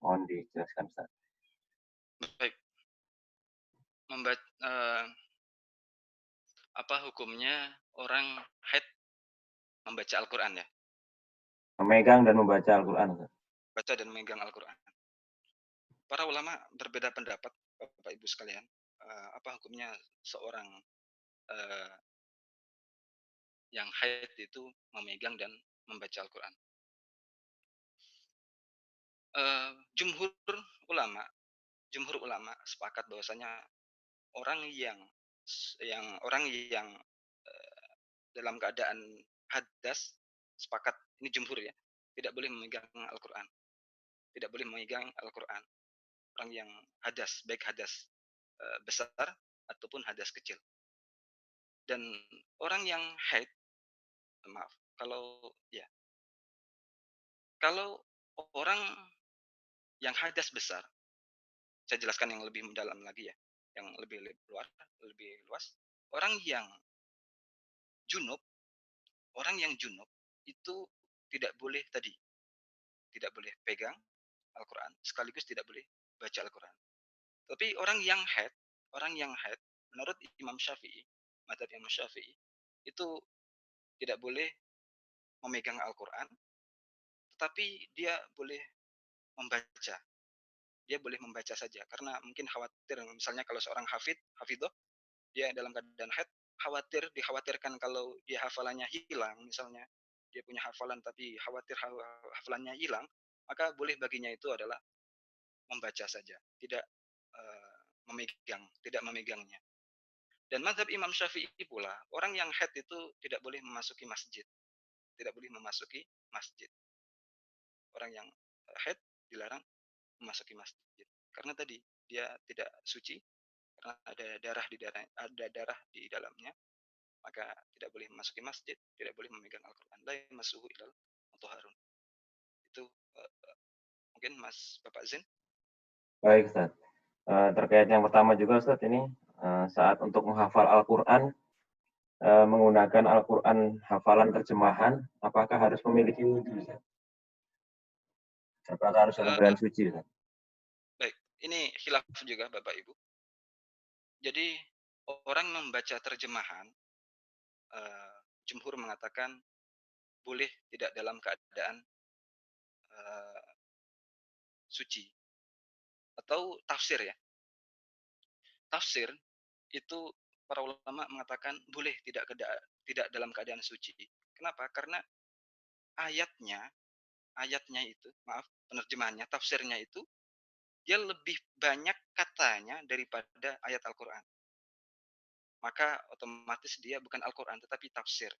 Mohon dijelaskan, Ustaz.
Baik. Apa hukumnya orang haid membaca Al-Qur'an ya?
Memegang dan membaca Al-Quran, Ustaz.
Baca dan memegang Al-Qur'an. Para ulama berbeda pendapat, Bapak Ibu sekalian. Apa hukumnya seorang yang haid itu memegang dan membaca Al-Qur'an? Jumhur ulama jumhur ulama sepakat bahwasanya orang yang dalam keadaan hadas, sepakat, ini jumhur ya, tidak boleh memegang Al-Qur'an. Tidak boleh memegang Al-Qur'an. Orang yang hadas, baik hadas besar ataupun hadas kecil. Dan orang yang haid, maaf, kalau orang yang hadas besar, saya jelaskan yang lebih mendalam lagi ya, yang lebih luas. Orang yang junub, orang yang junub itu tidak boleh tidak boleh pegang Al-Qur'an, sekaligus tidak boleh baca Al-Qur'an. Tapi orang yang haid menurut Imam Syafi'i, madzhab Imam Syafi'i, itu tidak boleh memegang Al-Qur'an, tetapi dia boleh membaca. Dia boleh membaca saja karena mungkin khawatir, misalnya kalau seorang hafidhah, dia dalam keadaan haid, dikhawatirkan kalau dia hafalannya hilang, misalnya dia punya hafalan tapi khawatir hafalannya hilang, maka boleh baginya itu adalah membaca saja, tidak memegangnya. Dan mazhab Imam Syafi'i pula, orang yang haid itu tidak boleh memasuki masjid, tidak boleh memasuki masjid. Orang yang haid dilarang memasuki masjid karena tadi dia tidak suci, karena ada darah di dalamnya, maka tidak boleh memasuki masjid, tidak boleh memegang Al-Qur'an. La yamassuhu illal mutahharun. Itu mungkin Mas Bapak Zain.
Baik, Ustaz. Terkait yang pertama juga Ustaz ini, saat untuk menghafal Al-Qur'an, menggunakan Al-Qur'an hafalan terjemahan, apakah harus memiliki wudhu Ustaz? Apakah harus dalam
Eh,
keadaan suci Ustaz?
baik, ini khilaf juga Bapak Ibu. Jadi orang membaca terjemahan, jumhur mengatakan boleh tidak dalam keadaan eh, suci atau tafsir ya. Tafsir itu para ulama mengatakan boleh tidak dalam keadaan suci. Kenapa? Karena ayatnya ayatnya itu, maaf, penerjemahannya, tafsirnya itu dia lebih banyak katanya daripada ayat Al-Qur'an. Maka otomatis dia bukan Al-Qur'an tetapi tafsir,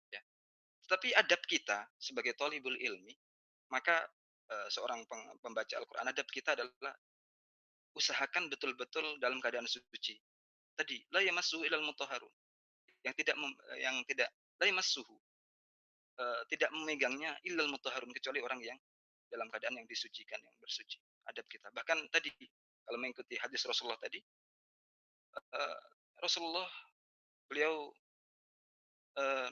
ya. Tetapi adab kita sebagai thalibul ilmi, maka seorang pembaca Al-Qur'an, adab kita adalah usahakan betul-betul dalam keadaan suci. Tadi, la yamassuhu ilal mutahharun, yang tidak la yamassuhu, tidak memegangnya illal mutahharun, kecuali orang yang dalam keadaan yang disucikan, yang bersuci. Adab kita. Bahkan tadi kalau mengikuti hadis Rasulullah tadi, eh, Rasulullah beliau eh,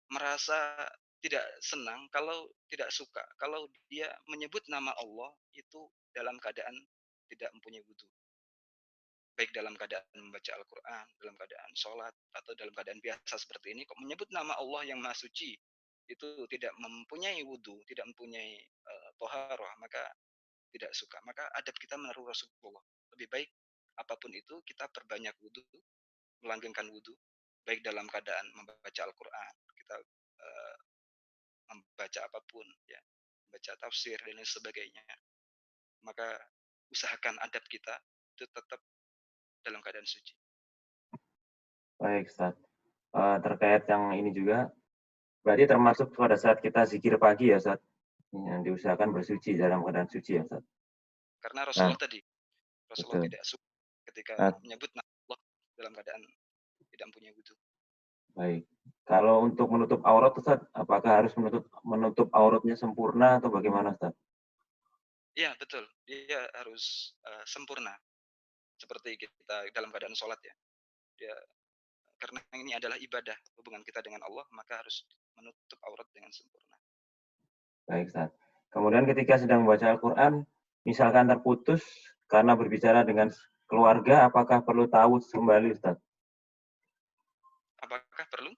merasa tidak senang kalau tidak suka kalau dia menyebut nama Allah itu dalam keadaan tidak mempunyai wudhu, baik dalam keadaan membaca Al-Quran, dalam keadaan sholat, atau dalam keadaan biasa seperti ini, kok menyebut nama Allah yang Maha Suci itu tidak mempunyai wudhu, tidak mempunyai toharoh, maka tidak suka. Maka adab kita menaruh Rasulullah, lebih baik apapun itu kita perbanyak wudhu, melanggengkan wudhu, baik dalam keadaan membaca Al-Quran, kita uh, membaca apapun, ya, membaca tafsir dan lain sebagainya. Maka usahakan adab kita itu tetap dalam keadaan suci.
Baik Ustaz. Terkait yang ini juga, berarti termasuk pada saat kita zikir pagi ya Ustaz, yang diusahakan bersuci dalam keadaan suci ya Ustaz.
Karena
Nah,
Rasulullah
betul.
tidak suka ketika
Nah,
menyebut nama Allah dalam keadaan tidak mempunyai wudhu.
baik. Kalau untuk menutup aurat Ustaz, apakah harus menutup auratnya sempurna atau bagaimana Ustaz?
Iya betul, dia harus sempurna seperti kita dalam keadaan sholat ya. Dia karena ini adalah ibadah hubungan kita dengan Allah, maka harus menutup aurat dengan sempurna.
Baik Ustaz. Kemudian ketika sedang membaca Al-Quran, misalkan terputus karena berbicara dengan keluarga, apakah perlu ta'awudz kembali Ustaz?
Apakah perlu?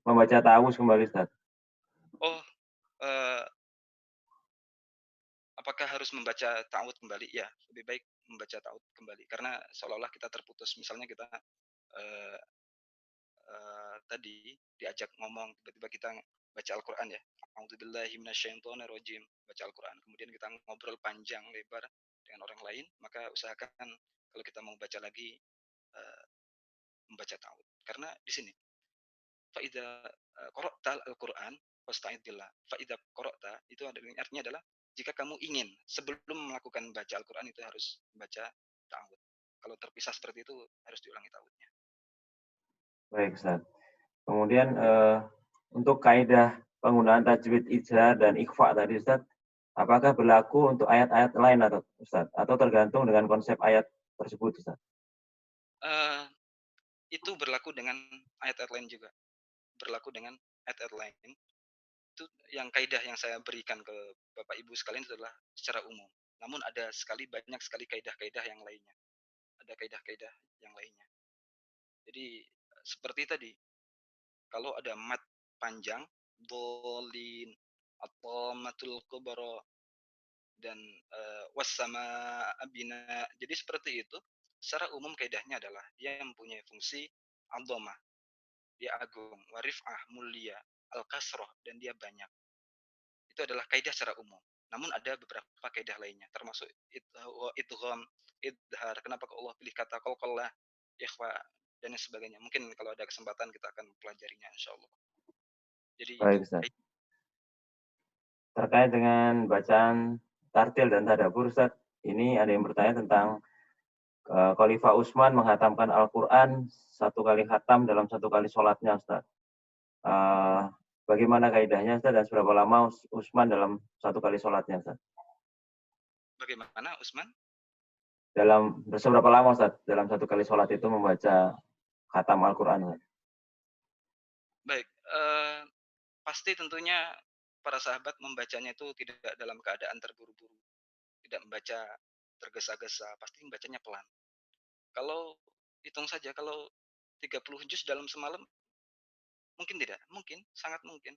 Membaca ta'awudz kembali Ustaz?
Oh, eh, apakah harus membaca ta'awud kembali? Ya, lebih baik membaca ta'awud kembali karena seolah-olah kita terputus. Misalnya kita eh, tadi diajak ngomong, tiba-tiba kita baca Al-Quran ya. A'udzubillahi minasyaitonirrajim, baca Al-Quran. Kemudian kita ngobrol panjang lebar dengan orang lain, maka usahakan kalau kita mau baca lagi membaca ta'awud. Karena di sini faida qara'tal Al-Quran fasta'id billah. Faida qara'ta itu artinya adalah jika kamu ingin sebelum melakukan baca Al-Quran itu harus membaca ta'awud. Kalau terpisah seperti itu harus diulangi ta'awudnya.
Baik Ustaz. Kemudian untuk kaidah penggunaan tajwid ijaz dan ikhfa tadi Ustaz, apakah berlaku untuk ayat-ayat lain atau Ustaz? Atau tergantung dengan konsep ayat tersebut Ustaz?
Itu berlaku dengan ayat-ayat lain juga. Berlaku dengan ayat-ayat lain. Itu yang kaidah yang saya berikan ke Bapak Ibu sekalian adalah secara umum. Namun ada banyak sekali kaidah-kaidah yang lainnya. Ada kaidah-kaidah yang lainnya. Jadi seperti tadi, kalau ada mat panjang, dolin, atau matul kubara, dan wassama abina. Jadi seperti itu. Secara umum kaidahnya adalah dia mempunyai fungsi al-dhamah, dia agung, warif'ah, mulia, al-kasroh, dan dia banyak. Itu adalah kaidah secara umum. Namun ada beberapa kaidah lainnya, termasuk idgham, idhar. Kenapa Allah pilih kata qalqalah, ikhfa, dan sebagainya. Mungkin kalau ada kesempatan kita akan pelajarinya insya Allah. Jadi itu.
Baik Ustaz. Terkait dengan bacaan tartil dan tadabbur Ustaz, ini ada yang bertanya tentang Khalifah Utsman menghatamkan Al-Quran 1 kali khatam dalam 1 kali sholatnya Ustaz. Bagaimana kaidahnya Ustaz dan seberapa lama Utsman dalam 1 kali sholatnya Ustaz?
Bagaimana Utsman?
dalam seberapa lama Ustaz dalam satu kali sholat itu membaca khatam Al-Quran?
Baik, pasti tentunya para sahabat membacanya itu tidak dalam keadaan terburu-buru, tidak membaca tergesa-gesa, pasti membacanya pelan. Kalau hitung saja, kalau 30 juz dalam semalam, mungkin tidak, mungkin, sangat mungkin.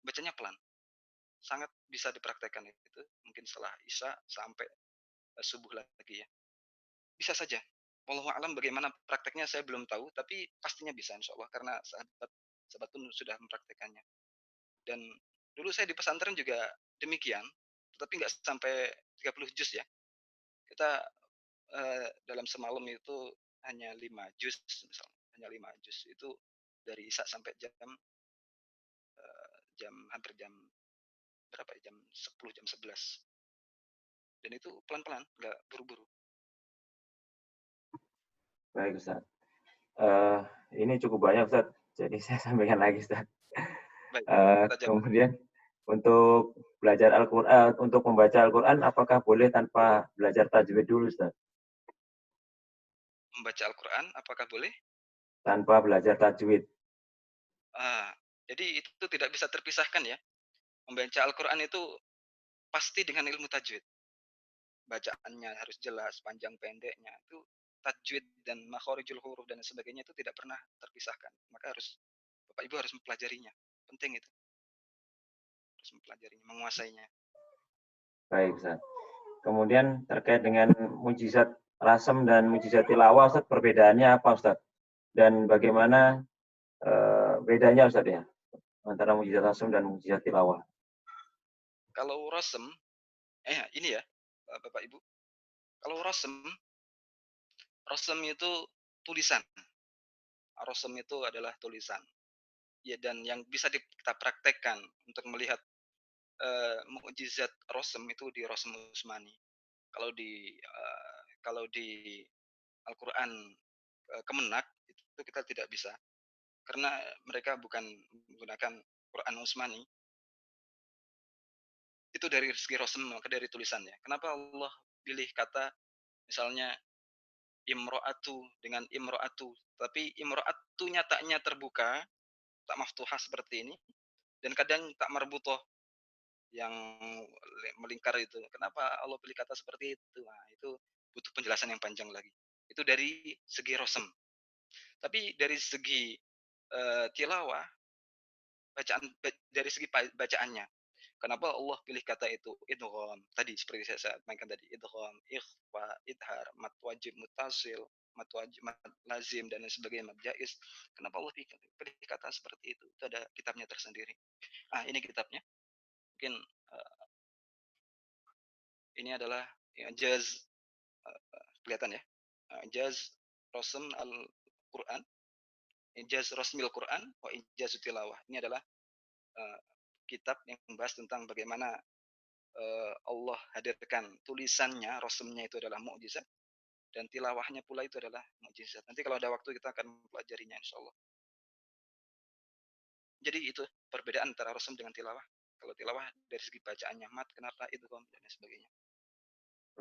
Bacanya pelan, sangat bisa dipraktekkan itu, mungkin setelah Isya sampai subuh lagi ya. Bisa saja. Wallahu a'lam bagaimana prakteknya saya belum tahu, tapi pastinya bisa insya Allah karena sahabat sahabat pun sudah mempraktekannya. Dan dulu saya di pesantren juga demikian, tetapi nggak sampai 30 juz ya. Kita dalam semalam itu hanya 5 juz misalnya, hanya 5 juz itu dari Isya sampai hampir jam berapa ya, jam 10, jam 11. Dan itu pelan-pelan, nggak buru-buru.
Baik Ustaz. Ini cukup banyak Ustaz, jadi saya sampaikan lagi Ustaz.
Baik, kita jawab.
Kemudian untuk belajar Al-Quran, untuk membaca Al-Quran, apakah boleh tanpa belajar tajwid dulu Ustaz?
Membaca Al-Quran, apakah boleh?
Tanpa belajar tajwid.
Jadi itu tidak bisa terpisahkan ya. Membaca Al-Quran itu pasti dengan ilmu tajwid. Bacaannya harus jelas, panjang pendeknya. Itu tajwid dan makhorijul huruf dan sebagainya itu tidak pernah terpisahkan. Maka Bapak Ibu harus mempelajarinya. Penting itu. Harus mempelajarinya, menguasainya.
Baik Ustaz. Kemudian terkait dengan mujizat rasem dan mujizat tilawah Ustaz, perbedaannya apa Ustaz? Dan bagaimana bedanya Ustaz ya antara mujizat rasem dan mujizat tilawah?
Kalau rasem, ini ya Bapak Ibu. Kalau rasem itu tulisan. Rasem itu adalah tulisan. Ya, dan yang bisa kita praktekkan untuk melihat mukjizat rasem itu di Rasem Usmani. Kalau di Al-Qur'an Kemenak itu kita tidak bisa karena mereka bukan menggunakan Quran Utsmani. Itu dari segi rasem maka dari tulisannya. Kenapa Allah pilih kata misalnya imro'atu dengan imro'atu, tapi imro'atu nyatanya terbuka, tak maftuhah seperti ini, dan kadang tak marbutoh yang melingkar itu. Kenapa Allah pilih kata seperti itu? Nah, itu butuh penjelasan yang panjang lagi. Itu dari segi rasem. Tapi dari segi tilawah, dari segi bacaannya. Kenapa Allah pilih kata itu idgham? Tadi seperti saya sampaikan tadi, idgham, ikhfa, idhar, mad wajib mutasil, mad wajib, mad lazim dan lain sebagainya, mad jaiz. Kenapa Allah pilih kata seperti itu? Itu ada kitabnya tersendiri. Ini kitabnya. Mungkin ini adalah jaz, kelihatan ya. Jaz Rasm Al-Qur'an, Ijaz Rasmil Quran wa Ijaz Tilawah. Ini adalah kitab yang membahas tentang bagaimana Allah hadirkan tulisannya, rasmnya itu adalah mukjizat dan tilawahnya pula itu adalah mukjizat. Nanti kalau ada waktu kita akan mempelajarinya insyaallah. Jadi itu perbedaan antara rasm dengan tilawah. Kalau tilawah dari segi bacaannya mat, kenapa idgham dan sebagainya.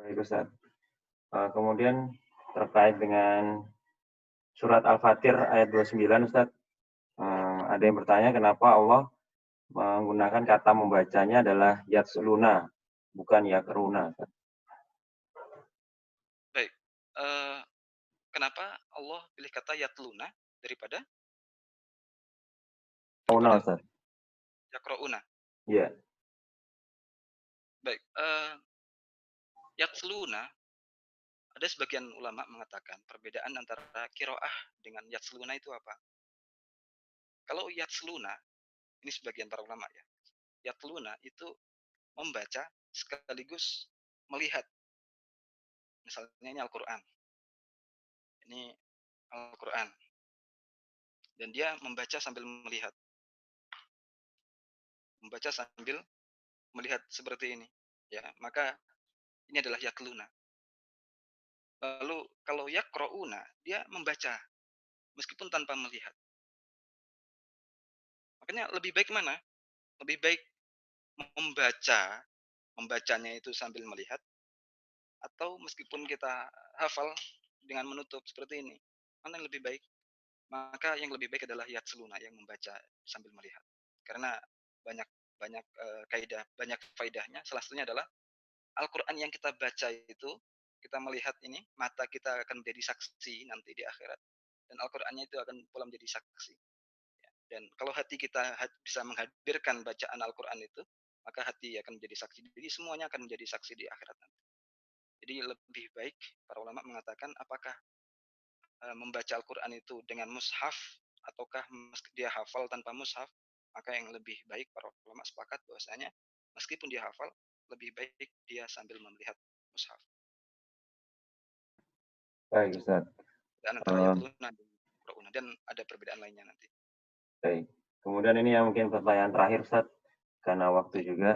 Baik Ustaz. Kemudian terkait dengan surat Al-Fatir ayat 29 Ustaz. Ada yang bertanya kenapa Allah menggunakan kata membacanya adalah yatsluna, bukan yakruna.
Baik. Kenapa Allah pilih kata yatluna daripada
Ustaz.
yakrauna?
Iya.
Baik. Yatsluna, ada sebagian ulama mengatakan perbedaan antara kiroah dengan yatsluna itu apa? Kalau yatsluna, ini sebagian para ulama ya. Yatluna itu membaca sekaligus melihat. Misalnya ini Al-Qur'an. Ini Al-Qur'an. Dan dia membaca sambil melihat. Membaca sambil melihat seperti ini. Ya, maka ini adalah yatluna. Lalu kalau yaqra'una, dia membaca meskipun tanpa melihat. Makanya lebih baik mana? Lebih baik membacanya itu sambil melihat atau meskipun kita hafal dengan menutup seperti ini? Mana yang lebih baik? Maka yang lebih baik adalah yatsluna, yang membaca sambil melihat. Karena banyak banyak kaidah, banyak faedahnya. Salah satunya adalah Al-Qur'an yang kita baca itu, kita melihat ini, mata kita akan menjadi saksi nanti di akhirat. Dan Al-Qur'annya itu akan pula menjadi saksi. Ya. Dan kalau hati kita bisa menghadirkan bacaan Al-Qur'an itu, maka hati akan menjadi saksi. Jadi semuanya akan menjadi saksi di akhirat nanti. Jadi lebih baik para ulama mengatakan apakah membaca Al-Qur'an itu dengan mushaf ataukah dia hafal tanpa mushaf, maka yang lebih baik para ulama sepakat bahwasanya meskipun dia hafal, lebih baik dia sambil melihat mushaf.
Baik, Ustaz.
Dan antara
Eh,
yatluna dan yaqra'una, dan ada perbedaan lainnya nanti.
Baik. Kemudian ini yang mungkin pertanyaan terakhir, Ustaz, karena waktu
Baik.
juga.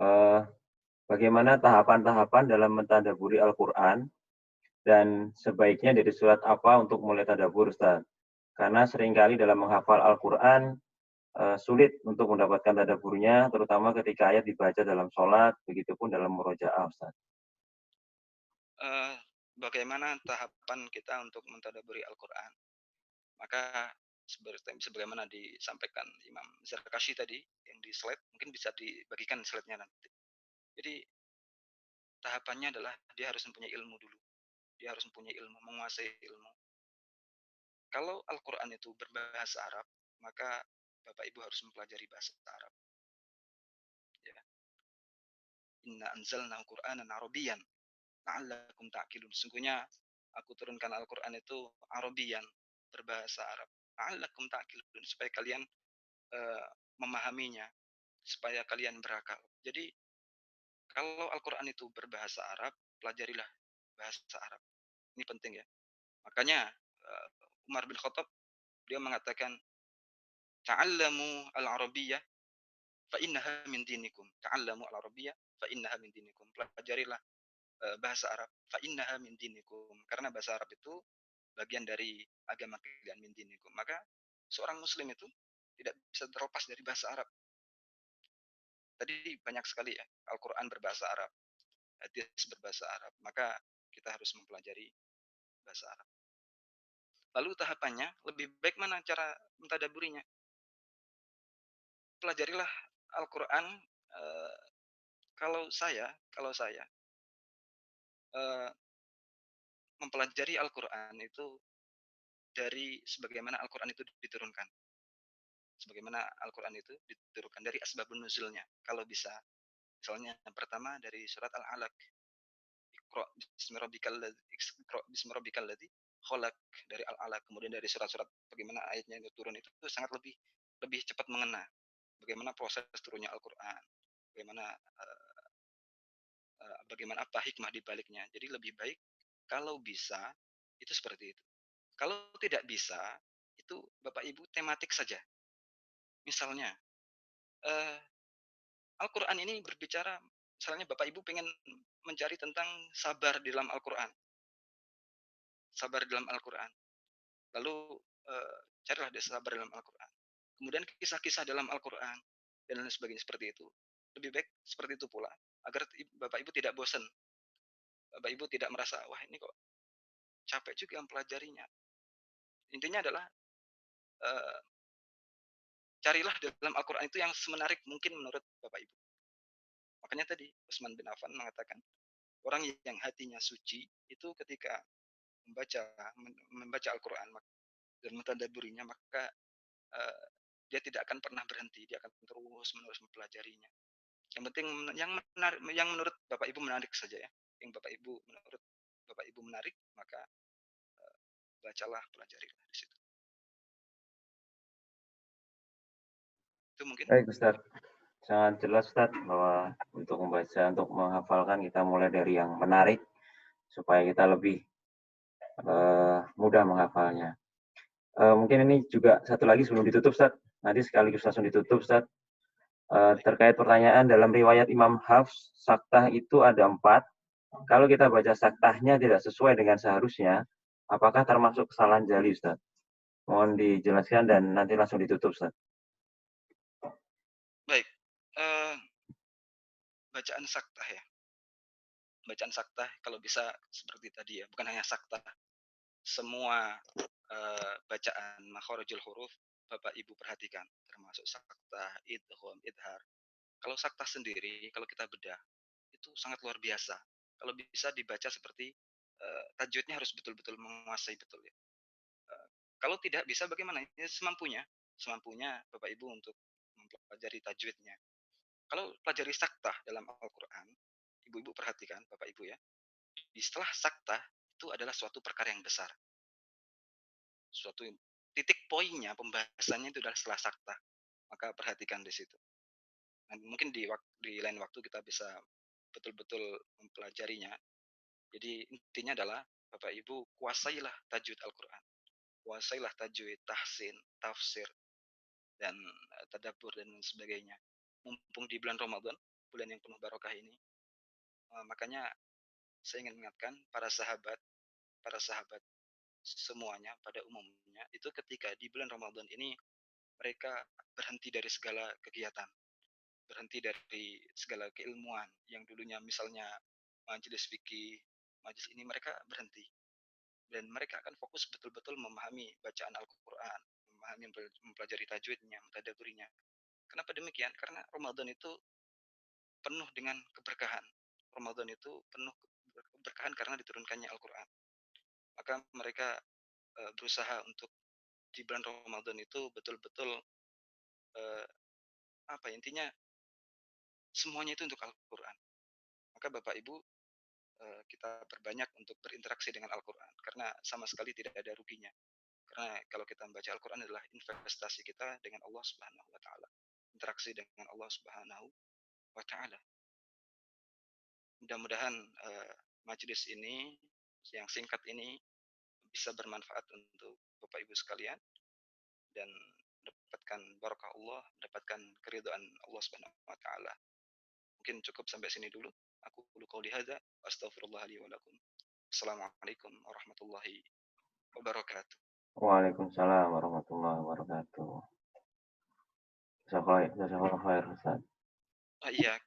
Eh, Bagaimana tahapan-tahapan dalam mentadaburi Al-Quran dan sebaiknya dari surat apa untuk mulai tadabur, Ustaz? Karena seringkali dalam menghafal Al-Quran sulit untuk mendapatkan tadaburnya, terutama ketika ayat dibaca dalam sholat, begitupun dalam murojaah, Ustaz.
Bagaimana tahapan kita untuk mentadaburi Al-Qur'an? Maka sebagaimana disampaikan Imam Zarkashi tadi yang di slide, mungkin bisa dibagikan slide-nya nanti. Jadi tahapannya adalah dia harus mempunyai ilmu dulu. Dia harus mempunyai ilmu, menguasai ilmu. Kalau Al-Qur'an itu berbahasa Arab, maka Bapak Ibu harus mempelajari bahasa Arab. Ya. Inna anzalnahu Qur'anan Arabiyyan la'allakum ta'qilun. Sesungguhnya aku turunkan Al-Qur'an itu Arabian, berbahasa Arab. La'allakum ta'qilun, supaya kalian memahaminya, supaya kalian berakal. Jadi kalau Al-Qur'an itu berbahasa Arab, pelajarilah bahasa Arab. Ini penting ya. Makanya Umar bin Khattab dia mengatakan ta'allamu al-arabiyyah fa innaha min dinikum. Ta'allamu al-arabiyyah fa innaha min dinikum. Pelajarilah bahasa Arab fa innaha min dinikum, karena bahasa Arab itu bagian dari agama kalian, min dinikum. Maka seorang muslim itu tidak bisa terlepas dari bahasa Arab. Tadi banyak sekali ya, Al-Qur'an berbahasa Arab, hadis berbahasa Arab, maka kita harus mempelajari bahasa Arab. Lalu tahapannya, lebih baik mana cara mentadaburinya? Pelajarilah Al-Qur'an. Kalau saya mempelajari Al-Qur'an itu dari sebagaimana Al-Qur'an itu diturunkan. Sebagaimana Al-Qur'an itu diturunkan dari asbabun nuzulnya. Kalau bisa, misalnya yang pertama dari surat Al-Alaq. Iqra bismi rabbikal ladzi khalaq, dari Al-Alaq. Kemudian dari surat-surat bagaimana ayatnya itu turun, itu sangat lebih cepat mengena. Bagaimana proses turunnya Al-Qur'an. Bagaimana apa hikmah di baliknya. Jadi lebih baik kalau bisa itu seperti itu. Kalau tidak bisa, itu Bapak Ibu tematik saja. Misalnya, Al-Qur'an ini berbicara, misalnya Bapak Ibu pengen mencari tentang sabar di dalam Al-Qur'an. Sabar dalam Al-Qur'an. Lalu carilah sabar dalam Al-Qur'an. Kemudian kisah-kisah dalam Al-Qur'an dan lain sebagainya seperti itu. Lebih baik seperti itu pula, agar Bapak Ibu tidak bosan. Bapak Ibu tidak merasa, wah ini kok capek juga mempelajarinya. Intinya adalah carilah dalam Al-Qur'an itu yang semenarik mungkin menurut Bapak Ibu. Makanya tadi Utsman bin Affan mengatakan, orang yang hatinya suci itu ketika membaca Al-Qur'an dan mentadabburinya, maka dia tidak akan pernah berhenti, dia akan terus-menerus mempelajarinya. Yang penting yang menurut Bapak Ibu menarik saja ya. Yang menurut Bapak Ibu menarik, maka bacalah, pelajarilah di situ. Itu mungkin.
Baik, Ustaz. Sangat jelas, Ustaz, bahwa untuk membaca, untuk menghafalkan kita mulai dari yang menarik, supaya kita lebih mudah menghafalnya. Mungkin ini juga satu lagi sebelum ditutup, Ustaz. Nanti sekaligus langsung ditutup, Ustaz. Terkait pertanyaan dalam riwayat Imam Hafs, saktah itu ada 4. Kalau kita baca saktahnya tidak sesuai dengan seharusnya, apakah termasuk kesalahan jali, Ustaz? Mohon dijelaskan dan nanti langsung ditutup, Ustaz.
Baik. Bacaan saktah ya. bacaan saktah kalau bisa seperti tadi ya, bukan hanya saktah, semua bacaan makharijul huruf Bapak Ibu perhatikan, termasuk saktah, idgham, idhar. Kalau saktah sendiri, kalau kita bedah, itu sangat luar biasa. Kalau bisa dibaca seperti tajwidnya harus betul-betul menguasai betul ya. Kalau tidak bisa bagaimana? Ya, semampunya, semampunya Bapak Ibu untuk mempelajari tajwidnya. Kalau pelajari saktah dalam Al-Quran, Ibu-ibu perhatikan, Bapak Ibu ya, di setelah saktah itu adalah suatu perkara yang besar. Suatu titik poinnya, pembahasannya itu adalah setelah saktah. Maka perhatikan di situ. Nah, mungkin di lain waktu kita bisa betul-betul mempelajarinya. Jadi intinya adalah Bapak Ibu kuasailah tajwid Al-Quran. Kuasailah tajwid, tahsin, tafsir, dan tadabbur dan sebagainya. Mumpung di bulan Ramadan, bulan yang penuh barokah ini, makanya saya ingin mengingatkan para sahabat semuanya pada umumnya itu ketika di bulan Ramadan ini mereka berhenti dari segala kegiatan, berhenti dari segala keilmuan yang dulunya misalnya majelis fikih, majelis ini mereka berhenti dan mereka akan fokus betul-betul memahami bacaan Al-Qur'an, memahami mempelajari tajwidnya, mentadabburinya. Kenapa demikian? Karena Ramadan itu penuh dengan keberkahan. Ramadan itu penuh keberkahan karena diturunkannya Al-Qur'an. Maka mereka berusaha untuk di bulan Ramadan itu betul-betul uh, apa ya, intinya semuanya itu untuk Al-Qur'an. Maka Bapak Ibu kita perbanyak untuk berinteraksi dengan Al-Qur'an karena sama sekali tidak ada ruginya. Karena kalau kita membaca Al-Qur'an adalah investasi kita dengan Allah Subhanahu wa taala. Interaksi dengan Allah Subhanahu wa taala. Mudah-mudahan majelis ini yang singkat ini bisa bermanfaat untuk Bapak Ibu sekalian dan mendapatkan barakah Allah, mendapatkan keridhaan Allah Subhanahu wa taala. Mungkin cukup sampai sini dulu. Aku qouli hadza astaghfirullah li wa lakum. Assalamualaikum warahmatullahi wabarakatuh.
Waalaikumsalam warahmatullahi wabarakatuh. Jazakallahu khair, Ustaz.
Iya,